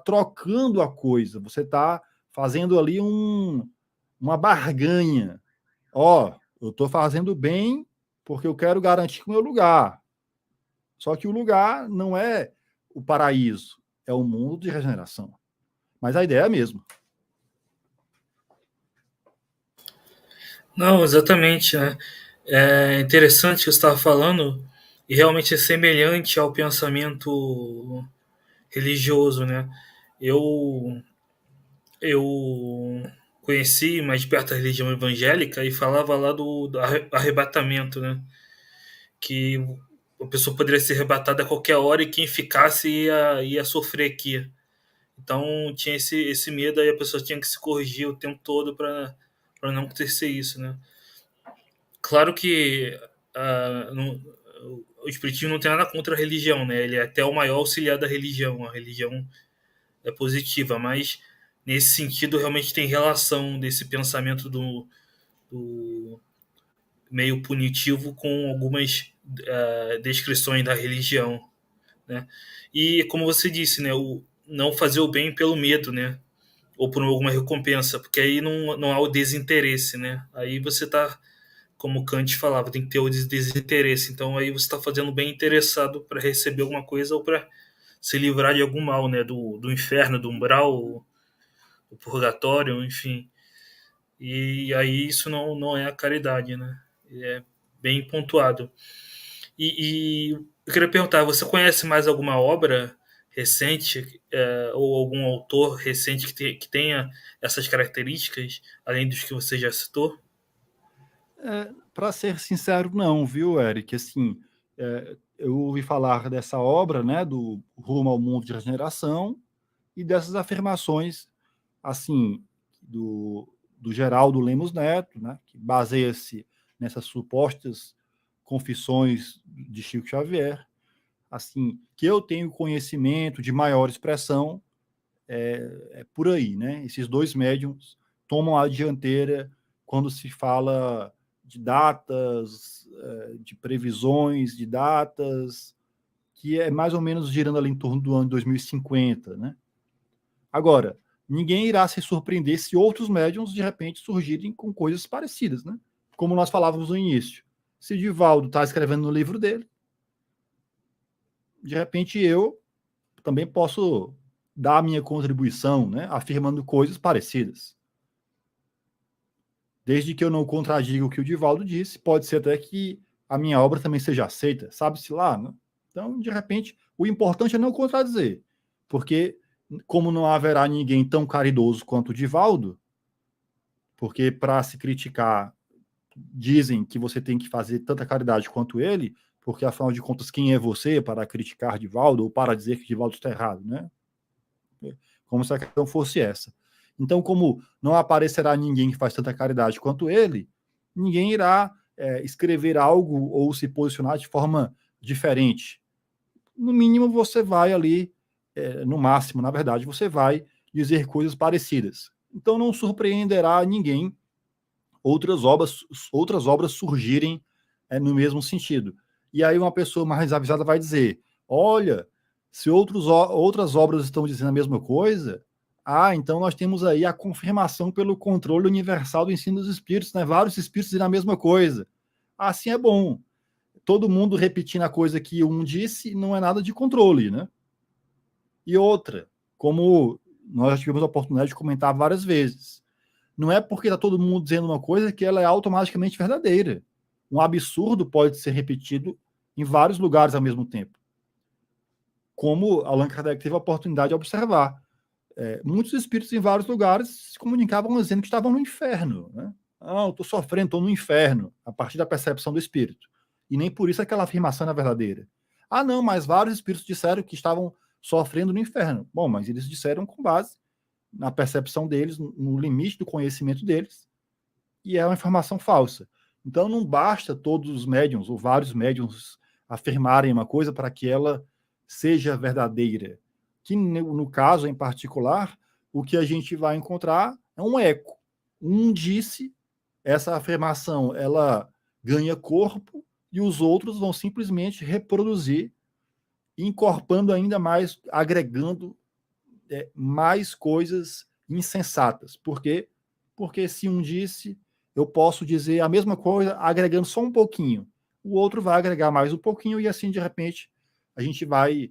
trocando a coisa, você está fazendo ali uma barganha. Ó, eu estou fazendo bem porque eu quero garantir o meu lugar. Só que o lugar não é o paraíso, é o mundo de regeneração. Mas a ideia é a mesma. Não, exatamente, né? É interessante o que você estava falando e realmente é semelhante ao pensamento religioso, né? Eu eu conheci mais de perto a religião evangélica e falava lá do arrebatamento, né? Que a pessoa poderia ser arrebatada a qualquer hora e quem ficasse ia sofrer aqui. Então tinha esse medo, aí a pessoa tinha que se corrigir o tempo todo para não acontecer isso, né? Claro que o espiritismo não tem nada contra a religião, né? Ele é até o maior auxiliar da religião. A religião é positiva, mas nesse sentido realmente tem relação desse pensamento do meio punitivo com algumas descrições da religião, né? E como você disse, né, o não fazer o bem pelo medo, né? Ou por alguma recompensa, porque aí não há o desinteresse, né? Aí você está, como Kant falava, tem que ter o desinteresse. Então aí você está fazendo bem interessado para receber alguma coisa ou para se livrar de algum mal, né? Do inferno, do umbral, do purgatório, enfim. E aí isso não é a caridade, né? É bem pontuado. E eu queria perguntar, você conhece mais alguma obra recente ou algum autor recente que tenha essas características, além dos que você já citou? Para ser sincero, não, viu, Eric? Assim, eu ouvi falar dessa obra, né, do Rumo ao Mundo de Regeneração, e dessas afirmações, assim, do Geraldo Lemos Neto, né, que baseia-se nessas supostas confissões de Chico Xavier, assim, que eu tenho conhecimento de maior expressão, por aí, né? Esses dois médiums tomam a dianteira quando se fala de datas, de previsões de datas, que é mais ou menos girando ali em torno do ano 2050, né? Agora, ninguém irá se surpreender se outros médiums de repente surgirem com coisas parecidas, né? Como nós falávamos no início. Se Divaldo está escrevendo no livro dele, de repente eu também posso dar a minha contribuição, né? Afirmando coisas parecidas. Desde que eu não contradiga o que o Divaldo disse, pode ser até que a minha obra também seja aceita, sabe-se lá, né? Então, de repente, o importante é não contradizer, porque como não haverá ninguém tão caridoso quanto o Divaldo, porque para se criticar dizem que você tem que fazer tanta caridade quanto ele, porque afinal de contas, quem é você para criticar Divaldo ou para dizer que Divaldo está errado, né? Como se a questão fosse essa. Então, como não aparecerá ninguém que faz tanta caridade quanto ele, ninguém irá escrever algo ou se posicionar de forma diferente. No mínimo, você vai ali, no máximo, na verdade, você vai dizer coisas parecidas. Então, não surpreenderá ninguém outras obras surgirem no mesmo sentido. E aí uma pessoa mais avisada vai dizer, olha, se outras obras estão dizendo a mesma coisa, então nós temos aí a confirmação pelo controle universal do ensino dos espíritos, né? Vários espíritos dizem a mesma coisa. Assim é bom. Todo mundo repetindo a coisa que um disse não é nada de controle, né? E outra, como nós já tivemos a oportunidade de comentar várias vezes, não é porque está todo mundo dizendo uma coisa que ela é automaticamente verdadeira. Um absurdo pode ser repetido em vários lugares ao mesmo tempo. Como Allan Kardec teve a oportunidade de observar. Muitos espíritos em vários lugares se comunicavam dizendo que estavam no inferno. Né? Eu estou sofrendo, estou no inferno, a partir da percepção do espírito. E nem por isso aquela afirmação é verdadeira. Não, mas vários espíritos disseram que estavam sofrendo no inferno. Bom, mas eles disseram com base na percepção deles, no limite do conhecimento deles, e é uma informação falsa. Então não basta todos os médiums, ou vários médiums, afirmarem uma coisa para que ela seja verdadeira. Que no caso em particular, o que a gente vai encontrar é um eco. Um disse, essa afirmação ela ganha corpo, e os outros vão simplesmente reproduzir, incorporando ainda mais, agregando mais coisas insensatas. Por quê? Porque se um disse, eu posso dizer a mesma coisa agregando só um pouquinho. O outro vai agregar mais um pouquinho e assim, de repente, a gente vai,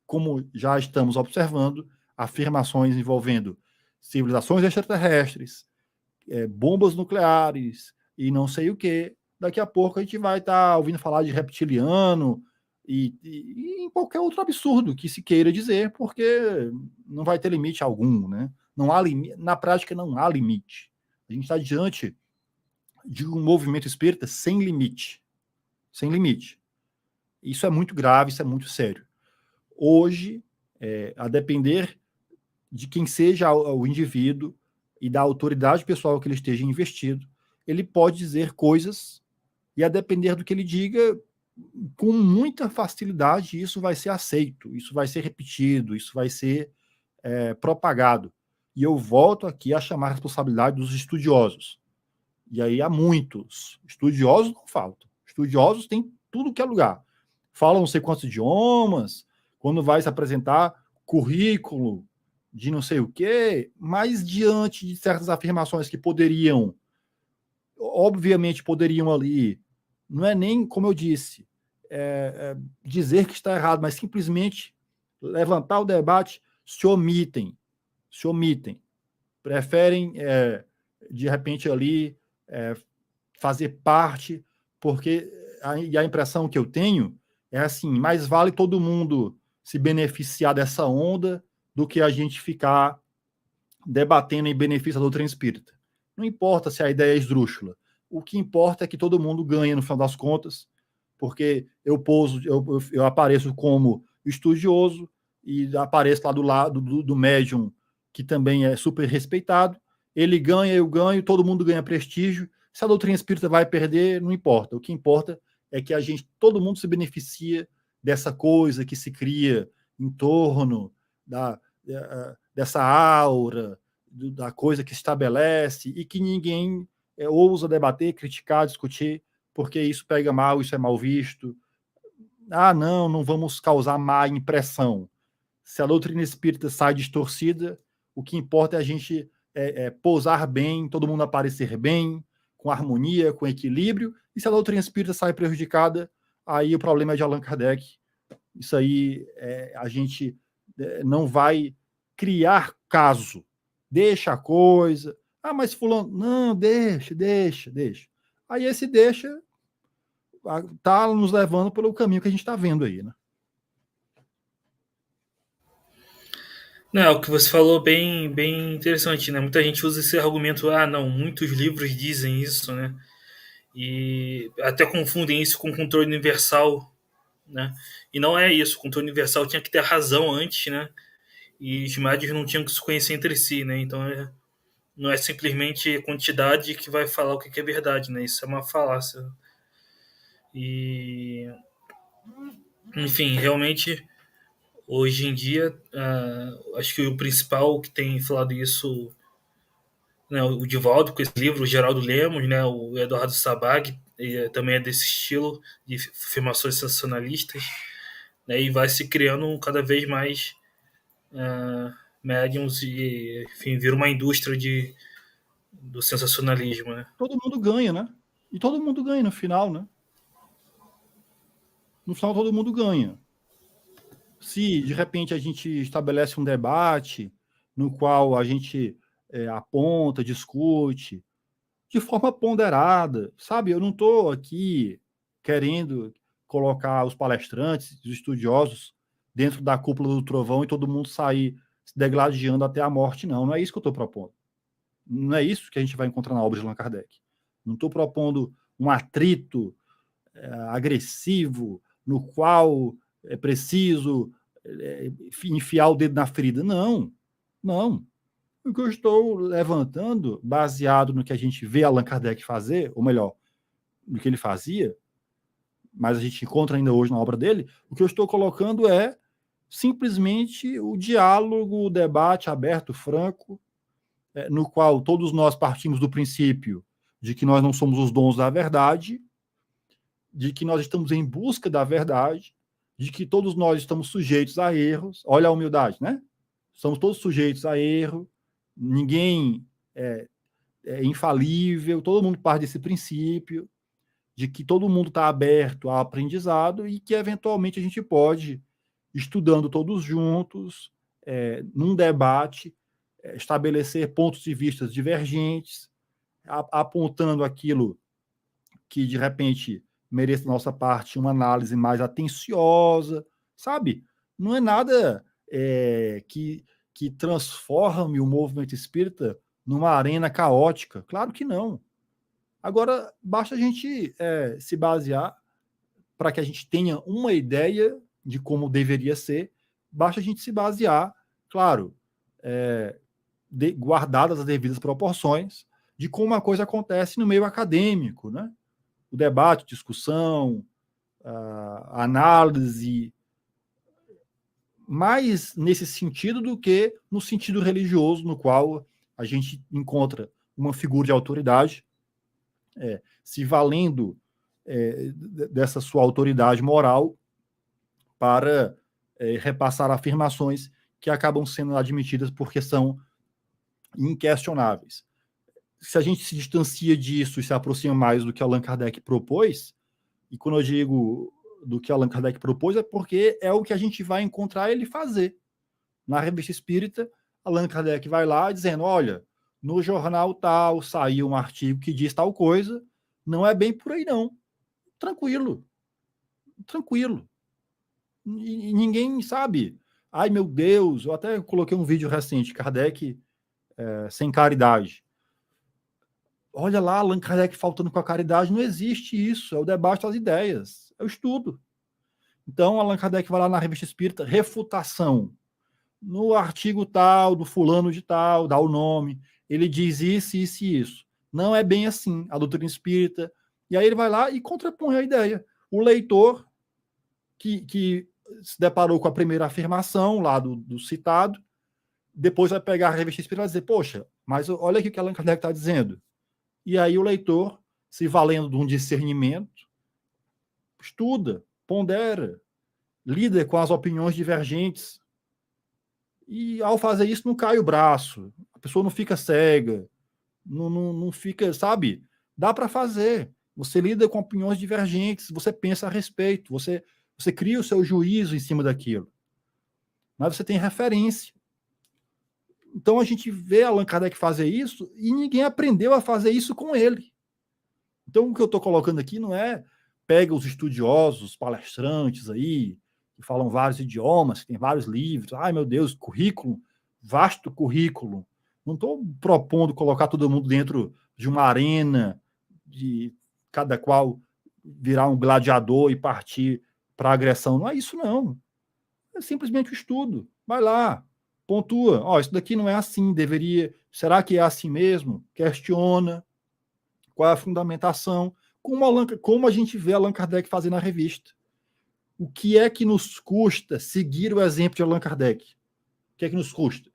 como já estamos observando, afirmações envolvendo civilizações extraterrestres, bombas nucleares e não sei o que. Daqui a pouco a gente vai estar ouvindo falar de reptiliano, e em qualquer outro absurdo que se queira dizer, porque não vai ter limite algum, né? Não há limite, na prática não há limite. A gente está diante de um movimento espírita sem limite. Sem limite. Isso é muito grave, isso é muito sério. Hoje, a depender de quem seja o indivíduo e da autoridade pessoal que ele esteja investido, ele pode dizer coisas e, a depender do que ele diga, com muita facilidade, isso vai ser aceito, isso vai ser repetido, isso vai ser propagado. E eu volto aqui a chamar a responsabilidade dos estudiosos. E aí há muitos. Estudiosos não faltam. Estudiosos tem tudo que é lugar. Falam não sei quantos idiomas, quando vai se apresentar currículo de não sei o quê, mas diante de certas afirmações que poderiam, obviamente poderiam ali, não é nem, como eu disse, dizer que está errado, mas simplesmente levantar o debate, se omitem, preferem, de repente, ali, fazer parte, porque a impressão que eu tenho é assim, mais vale todo mundo se beneficiar dessa onda do que a gente ficar debatendo em benefício da doutrina espírita. Não importa se a ideia é esdrúxula. o que importa é que todo mundo ganha no final das contas, porque eu apareço como estudioso e apareço lá do lado do médium, que também é super respeitado. Ele ganha, eu ganho, todo mundo ganha prestígio. Se a doutrina espírita vai perder, não importa. O que importa é que todo mundo se beneficia dessa coisa que se cria em torno dessa aura, da coisa que se estabelece e que ninguém ousa debater, criticar, discutir, porque isso pega mal, isso é mal visto. Não vamos causar má impressão. Se a doutrina espírita sai distorcida, o que importa é a gente pousar bem, todo mundo aparecer bem, com harmonia, com equilíbrio, e se a doutrina espírita sai prejudicada, aí o problema é de Allan Kardec. Isso aí a gente não vai criar caso. Deixa a coisa. Mas fulano, não, deixa. Aí esse deixa tá nos levando pelo caminho que a gente está vendo aí, né? Não, o que você falou bem interessante, né? Muita gente usa esse argumento, não, muitos livros dizem isso, né? E até confundem isso com controle universal, né? E não é isso, o controle universal tinha que ter razão antes, né? E os médios não tinham que se conhecer entre si, né? Então não é simplesmente quantidade que vai falar o que é verdade, né? Isso é uma falácia. E, enfim, realmente, hoje em dia, acho que o principal que tem falado isso, né, o Divaldo com esse livro, o Geraldo Lemos, né, o Eduardo Sabag, também é desse estilo de afirmações sensacionalistas, né, e vai se criando cada vez mais médiums e, enfim, vira uma indústria do sensacionalismo, né? Todo mundo ganha, né? E todo mundo ganha no final, né? No final todo mundo ganha. Se de repente a gente estabelece um debate no qual a gente aponta, discute, de forma ponderada, sabe? Eu não estou aqui querendo colocar os palestrantes, os estudiosos, dentro da cúpula do trovão e todo mundo sair se degladiando até a morte, não. Não é isso que eu estou propondo. Não é isso que a gente vai encontrar na obra de Allan Kardec. Não estou propondo um atrito agressivo no qual é preciso enfiar o dedo na ferida. Não. O que eu estou levantando, baseado no que a gente vê Allan Kardec fazer, ou melhor, no que ele fazia, mas a gente encontra ainda hoje na obra dele, o que eu estou colocando é simplesmente o diálogo, o debate aberto, franco, no qual todos nós partimos do princípio de que nós não somos os donos da verdade, de que nós estamos em busca da verdade, de que todos nós estamos sujeitos a erros. Olha a humildade, né? Somos todos sujeitos a erro, ninguém é infalível, todo mundo parte desse princípio, de que todo mundo está aberto ao aprendizado e que, eventualmente, a gente pode, estudando todos juntos, num debate, estabelecer pontos de vista divergentes, apontando aquilo que, de repente, mereça da nossa parte uma análise mais atenciosa, sabe? Não é nada que transforme o movimento espírita numa arena caótica. Claro que não. Agora, basta a gente se basear para que a gente tenha uma ideia de como deveria ser, basta a gente se basear, claro, guardadas as devidas proporções, de como a coisa acontece no meio acadêmico, né? O debate, discussão, a análise, mais nesse sentido do que no sentido religioso, no qual a gente encontra uma figura de autoridade se valendo dessa sua autoridade moral para repassar afirmações que acabam sendo admitidas porque são inquestionáveis. Se a gente se distancia disso e se aproxima mais do que Allan Kardec propôs, e quando eu digo do que Allan Kardec propôs, é porque é o que a gente vai encontrar ele fazer. Na Revista Espírita, Allan Kardec vai lá dizendo, olha, no jornal tal saiu um artigo que diz tal coisa, não é bem por aí não. Tranquilo. E ninguém sabe. Ai, meu Deus, eu até coloquei um vídeo recente, Kardec sem caridade. olha lá, Allan Kardec faltando com a caridade, não existe isso, é o debate das ideias, é o estudo. Então, Allan Kardec vai lá na Revista Espírita, refutação, no artigo tal, do fulano de tal, dá o nome, ele diz isso, isso e isso. Não é bem assim, a doutrina espírita. E aí ele vai lá e contrapõe a ideia. O leitor que se deparou com a primeira afirmação lá do citado, depois vai pegar a Revista Espírita e vai dizer, poxa, mas olha aqui o que Allan Kardec está dizendo. E aí o leitor, se valendo de um discernimento, estuda, pondera, lida com as opiniões divergentes. E ao fazer isso, não cai o braço, a pessoa não fica cega, não fica, sabe? Dá para fazer. Você lida com opiniões divergentes, você pensa a respeito, você cria o seu juízo em cima daquilo. Mas você tem referência. Então a gente vê Allan Kardec fazer isso e ninguém aprendeu a fazer isso com ele. Então o que eu estou colocando aqui não é pega os estudiosos, os palestrantes aí, que falam vários idiomas, que tem vários livros. Ai, meu Deus, currículo, vasto currículo. Não estou propondo colocar todo mundo dentro de uma arena, de cada qual virar um gladiador e partir para a agressão. Não é isso, não. É simplesmente o estudo. Vai lá, pontua. Ó, isso daqui não é assim, deveria. Será que é assim mesmo? Questiona qual é a fundamentação, como a gente vê Allan Kardec fazer na revista. O que é que nos custa seguir o exemplo de Allan Kardec? O que é que nos custa?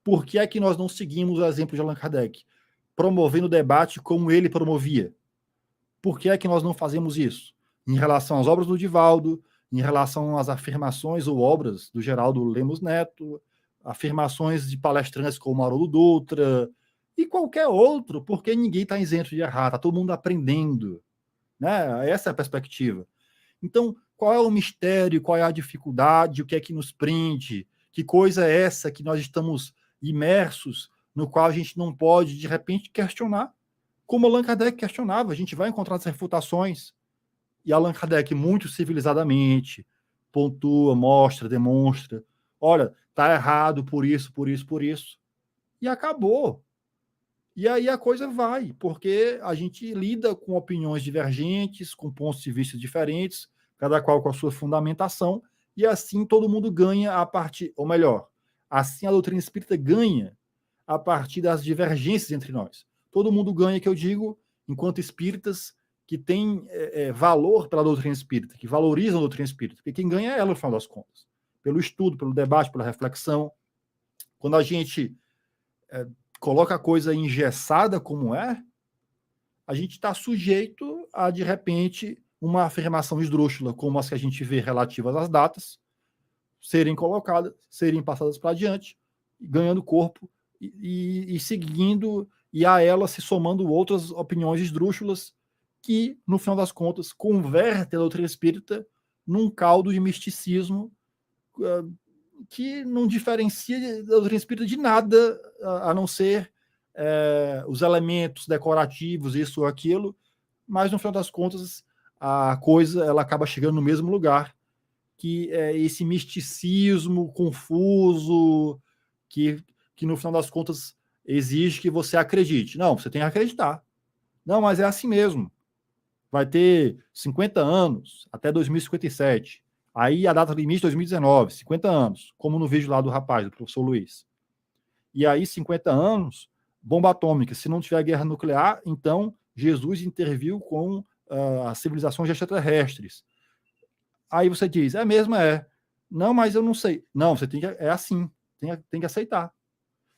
Por que é que nós não seguimos o exemplo de Allan Kardec? Promovendo o debate como ele promovia. Por que é que nós não fazemos isso? Em relação às obras do Divaldo, em relação às afirmações ou obras do Geraldo Lemos Neto, afirmações de palestrantes como Haroldo Dutra, e qualquer outro, porque ninguém está isento de errar, está todo mundo aprendendo. Né? Essa é a perspectiva. Então, qual é o mistério, qual é a dificuldade, o que é que nos prende, que coisa é essa que nós estamos imersos, no qual a gente não pode, de repente, questionar, como Allan Kardec questionava, a gente vai encontrar as refutações, e Allan Kardec, muito civilizadamente, pontua, mostra, demonstra, olha, está errado por isso, por isso, por isso, e acabou. E aí a coisa vai, porque a gente lida com opiniões divergentes, com pontos de vista diferentes, cada qual com a sua fundamentação, e assim todo mundo ganha a partir, ou melhor, assim a doutrina espírita ganha a partir das divergências entre nós. Todo mundo ganha, que eu digo, enquanto espíritas que têm valor pela doutrina espírita, que valorizam a doutrina espírita, porque quem ganha é ela, no final das contas, pelo estudo, pelo debate, pela reflexão. Quando a gente coloca a coisa engessada como é, a gente está sujeito a, de repente, uma afirmação esdrúxula, como as que a gente vê relativas às datas, serem colocadas, serem passadas para adiante, ganhando corpo e seguindo, e a ela se somando outras opiniões esdrúxulas que, no final das contas, convertem a doutrina espírita num caldo de misticismo que não diferencia da doutrina espírita de nada, a não ser os elementos decorativos, isso ou aquilo, mas no final das contas a coisa ela acaba chegando no mesmo lugar, que é esse misticismo confuso, que no final das contas exige que você acredite. Não, você tem que acreditar. Não, mas é assim mesmo. Vai ter 50 anos, até 2057. Aí a data limite 2019, 50 anos, como no vídeo lá do rapaz, do professor Luiz. E aí, 50 anos, bomba atômica. Se não tiver guerra nuclear, então Jesus interviu com as civilizações extraterrestres. Aí você diz, é mesmo, é. Não, mas eu não sei. Não, você tem que, é assim, tem que aceitar.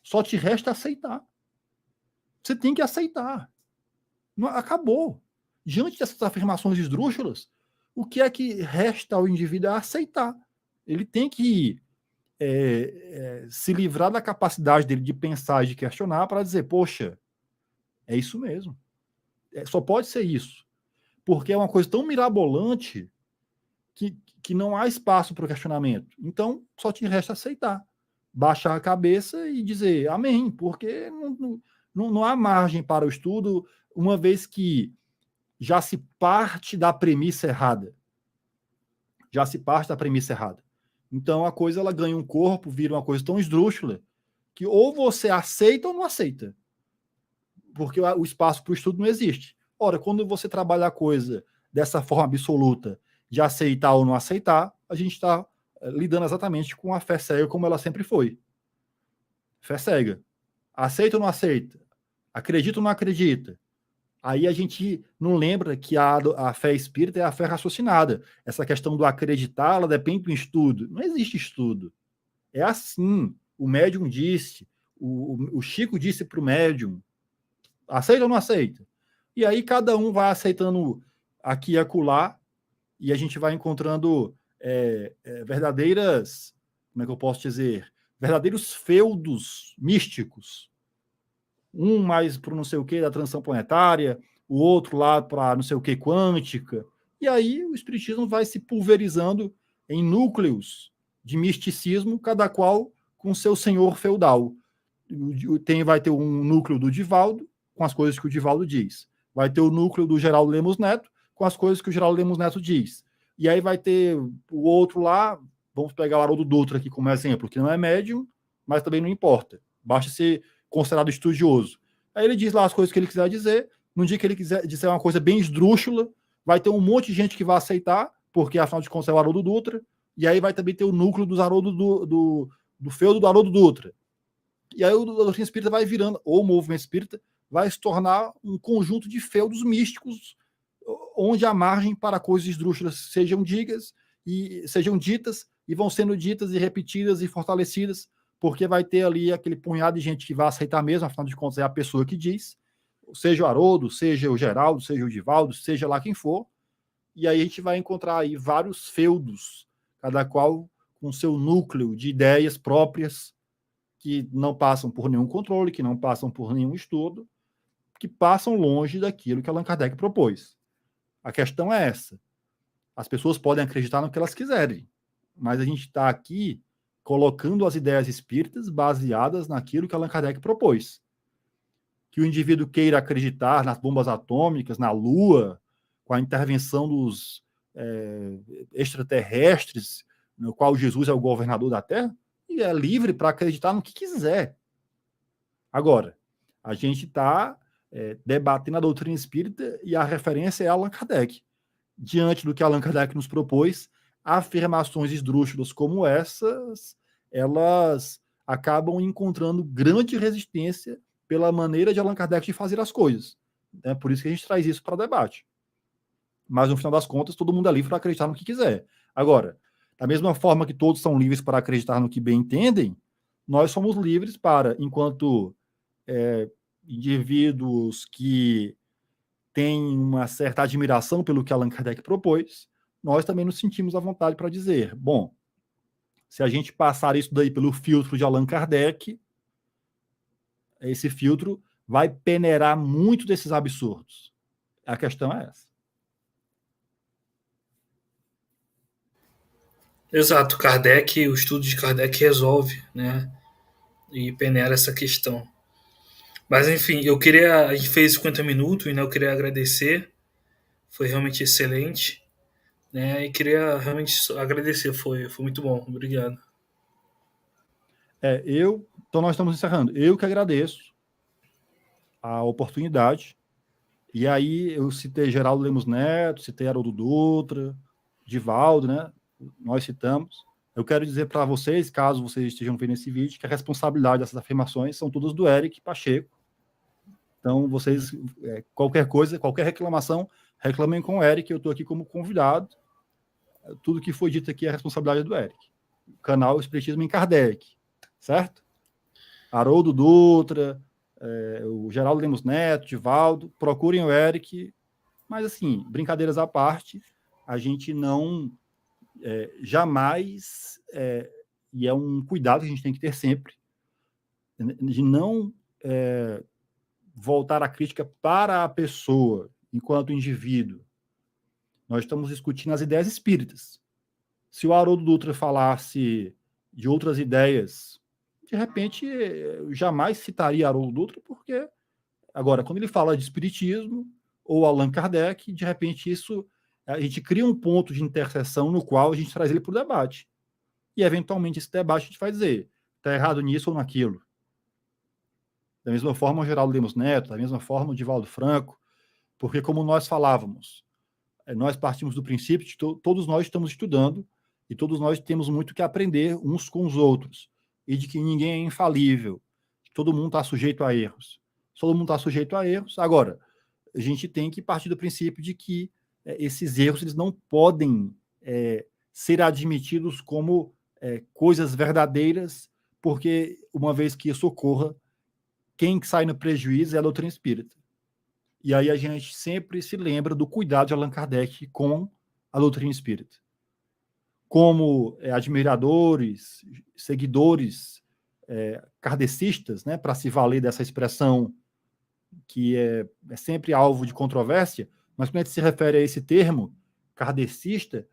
Só te resta aceitar. Você tem que aceitar. Não, acabou. Diante dessas afirmações esdrúxulas, o que é que resta ao indivíduo é aceitar. Ele tem que se livrar da capacidade dele de pensar e de questionar para dizer, poxa, é isso mesmo. Só pode ser isso. Porque é uma coisa tão mirabolante que não há espaço para o questionamento. Então, só te resta aceitar. Baixar a cabeça e dizer amém, porque não há margem para o estudo, uma vez que já se parte da premissa errada. Já se parte da premissa errada. Então a coisa ela ganha um corpo, vira uma coisa tão esdrúxula que ou você aceita ou não aceita. porque o espaço para o estudo não existe. Ora, quando você trabalha a coisa dessa forma absoluta, de aceitar ou não aceitar, a gente está lidando exatamente com a fé cega como ela sempre foi. Fé cega. Aceita ou não aceita? Acredita ou não acredita? Aí a gente não lembra que a fé espírita é a fé raciocinada. Essa questão do acreditar, ela depende do estudo. Não existe estudo. É assim. O médium disse, o Chico disse para o médium, aceita ou não aceita? E aí cada um vai aceitando aqui e acolá, e a gente vai encontrando verdadeiras, como é que eu posso dizer, verdadeiros feudos místicos. Um mais para não sei o que da transição planetária, o outro lá para não sei o que quântica. E aí o espiritismo vai se pulverizando em núcleos de misticismo, cada qual com seu senhor feudal. Vai ter um núcleo do Divaldo, com as coisas que o Divaldo diz. Vai ter o núcleo do Geraldo Lemos Neto, com as coisas que o Geraldo Lemos Neto diz. E aí vai ter o outro lá, vamos pegar o Haroldo Dutra aqui como exemplo, que não é médium, mas também não importa. Basta ser considerado estudioso. Aí ele diz lá as coisas que ele quiser dizer. No dia que ele quiser dizer uma coisa bem esdrúxula, vai ter um monte de gente que vai aceitar, porque afinal de contas é o Haroldo Dutra. E aí vai também ter o núcleo dos Haroldo do feudo do Haroldo Dutra. E aí o doutrina espírita vai virando, ou o movimento espírita, vai se tornar um conjunto de feudos místicos, onde a margem para coisas esdrúxulas sejam ditas e vão sendo ditas e repetidas e fortalecidas, porque vai ter ali aquele punhado de gente que vai aceitar mesmo, afinal de contas é a pessoa que diz, seja o Haroldo, seja o Geraldo, seja o Divaldo, seja lá quem for, e aí a gente vai encontrar aí vários feudos, cada qual com seu núcleo de ideias próprias, que não passam por nenhum controle, que não passam por nenhum estudo, que passam longe daquilo que Allan Kardec propôs. A questão é essa. As pessoas podem acreditar no que elas quiserem, mas a gente está aqui colocando as ideias espíritas baseadas naquilo que Allan Kardec propôs. Que o indivíduo queira acreditar nas bombas atômicas, na Lua, com a intervenção dos extraterrestres, no qual Jesus é o governador da Terra, e é livre para acreditar no que quiser. Agora, a gente está debatendo a doutrina espírita e a referência é Allan Kardec. Diante do que Allan Kardec nos propôs, afirmações esdrúxulas como essas, elas acabam encontrando grande resistência pela maneira de Allan Kardec de fazer as coisas. É por isso que a gente traz isso para debate. Mas, no final das contas, todo mundo é livre para acreditar no que quiser. Agora, da mesma forma que todos são livres para acreditar no que bem entendem, nós somos livres para, enquanto indivíduos que têm uma certa admiração pelo que Allan Kardec propôs, nós também nos sentimos à vontade para dizer, bom, se a gente passar isso daí pelo filtro de Allan Kardec, esse filtro vai peneirar muito desses absurdos. A questão é essa. Exato, Kardec, o estudo de Kardec resolve, né? E peneira essa questão. Mas enfim, a gente fez 50 minutos, né? Eu queria agradecer, foi realmente excelente, né? E queria realmente agradecer, foi muito bom, obrigado. Então nós estamos encerrando. Eu que agradeço a oportunidade. E aí eu citei Geraldo Lemos Neto, citei Haroldo Dutra, Divaldo, né? Nós citamos. Eu quero dizer para vocês, caso vocês estejam vendo esse vídeo, que a responsabilidade dessas afirmações são todas do Eric Pacheco. Então, vocês, qualquer coisa, qualquer reclamação, reclamem com o Eric, eu estou aqui como convidado. Tudo que foi dito aqui é a responsabilidade do Eric. O canal Espiritismo em Kardec, certo? Haroldo Dutra, o Geraldo Lemos Neto, Divaldo, procurem o Eric, mas assim, brincadeiras à parte, a gente não jamais, e é um cuidado que a gente tem que ter sempre, de não voltar a crítica para a pessoa, enquanto indivíduo. Nós estamos discutindo as ideias espíritas. Se o Haroldo Dutra falasse de outras ideias, de repente, eu jamais citaria Haroldo Dutra, porque, agora, quando ele fala de espiritismo, ou Allan Kardec, de repente a gente cria um ponto de interseção no qual a gente traz ele para o debate. E, eventualmente, esse debate a gente vai dizer, está errado nisso ou naquilo. da mesma forma o Geraldo Lemos Neto, da mesma forma o Divaldo Franco, porque como nós falávamos, nós partimos do princípio de que todos nós estamos estudando e todos nós temos muito que aprender uns com os outros, e de que ninguém é infalível, que todo mundo está sujeito a erros. Todo mundo está sujeito a erros. Agora, a gente tem que partir do princípio de que esses erros eles não podem ser admitidos como coisas verdadeiras, porque uma vez que isso ocorra, quem sai no prejuízo é a doutrina espírita. E aí a gente sempre se lembra do cuidado de Allan Kardec com a doutrina espírita. Como admiradores, seguidores kardecistas, né, para se valer dessa expressão que é sempre alvo de controvérsia, mas quando a gente se refere a esse termo, kardecista,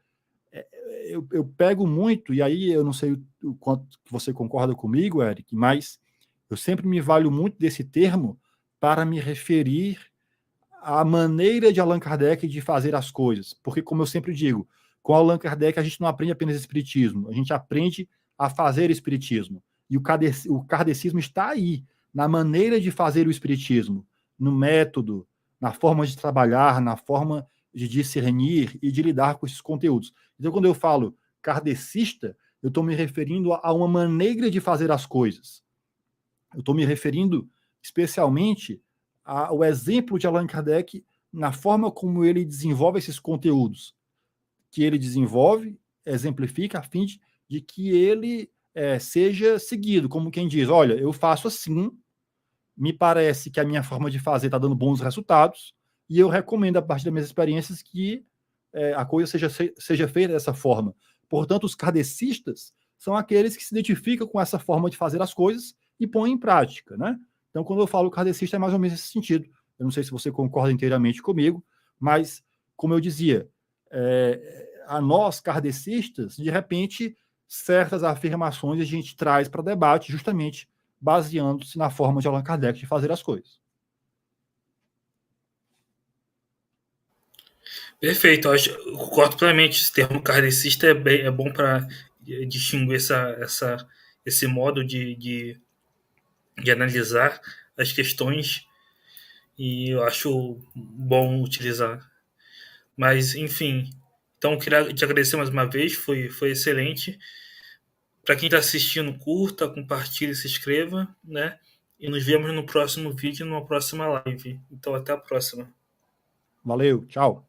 eu pego muito, e aí eu não sei o quanto você concorda comigo, Eric, mas eu sempre me valho muito desse termo para me referir à maneira de Allan Kardec de fazer as coisas. Porque, como eu sempre digo, com Allan Kardec a gente não aprende apenas espiritismo, a gente aprende a fazer espiritismo. E o kardecismo está aí, na maneira de fazer o espiritismo, no método, na forma de trabalhar, na forma de discernir e de lidar com esses conteúdos. Então, quando eu falo kardecista, eu estou me referindo a uma maneira de fazer as coisas. Eu estou me referindo especialmente ao exemplo de Allan Kardec na forma como ele desenvolve esses conteúdos, que ele desenvolve, exemplifica, a fim de que ele seja seguido, como quem diz, olha, eu faço assim, me parece que a minha forma de fazer está dando bons resultados, e eu recomendo, a partir das minhas experiências, que a coisa seja feita dessa forma. Portanto, os kardecistas são aqueles que se identificam com essa forma de fazer as coisas e põem em prática, né? Então, quando eu falo kardecista, é mais ou menos nesse sentido. Eu não sei se você concorda inteiramente comigo, mas, como eu dizia, a nós, kardecistas, de repente, certas afirmações a gente traz para debate justamente baseando-se na forma de Allan Kardec de fazer as coisas. Perfeito, eu concordo plenamente. Esse termo kardecista é bom para distinguir esse modo de analisar as questões, e eu acho bom utilizar. Mas, enfim, então queria te agradecer mais uma vez, foi excelente. Para quem está assistindo, curta, compartilhe, se inscreva, né? E nos vemos no próximo vídeo, numa próxima live. Então, até a próxima. Valeu, tchau.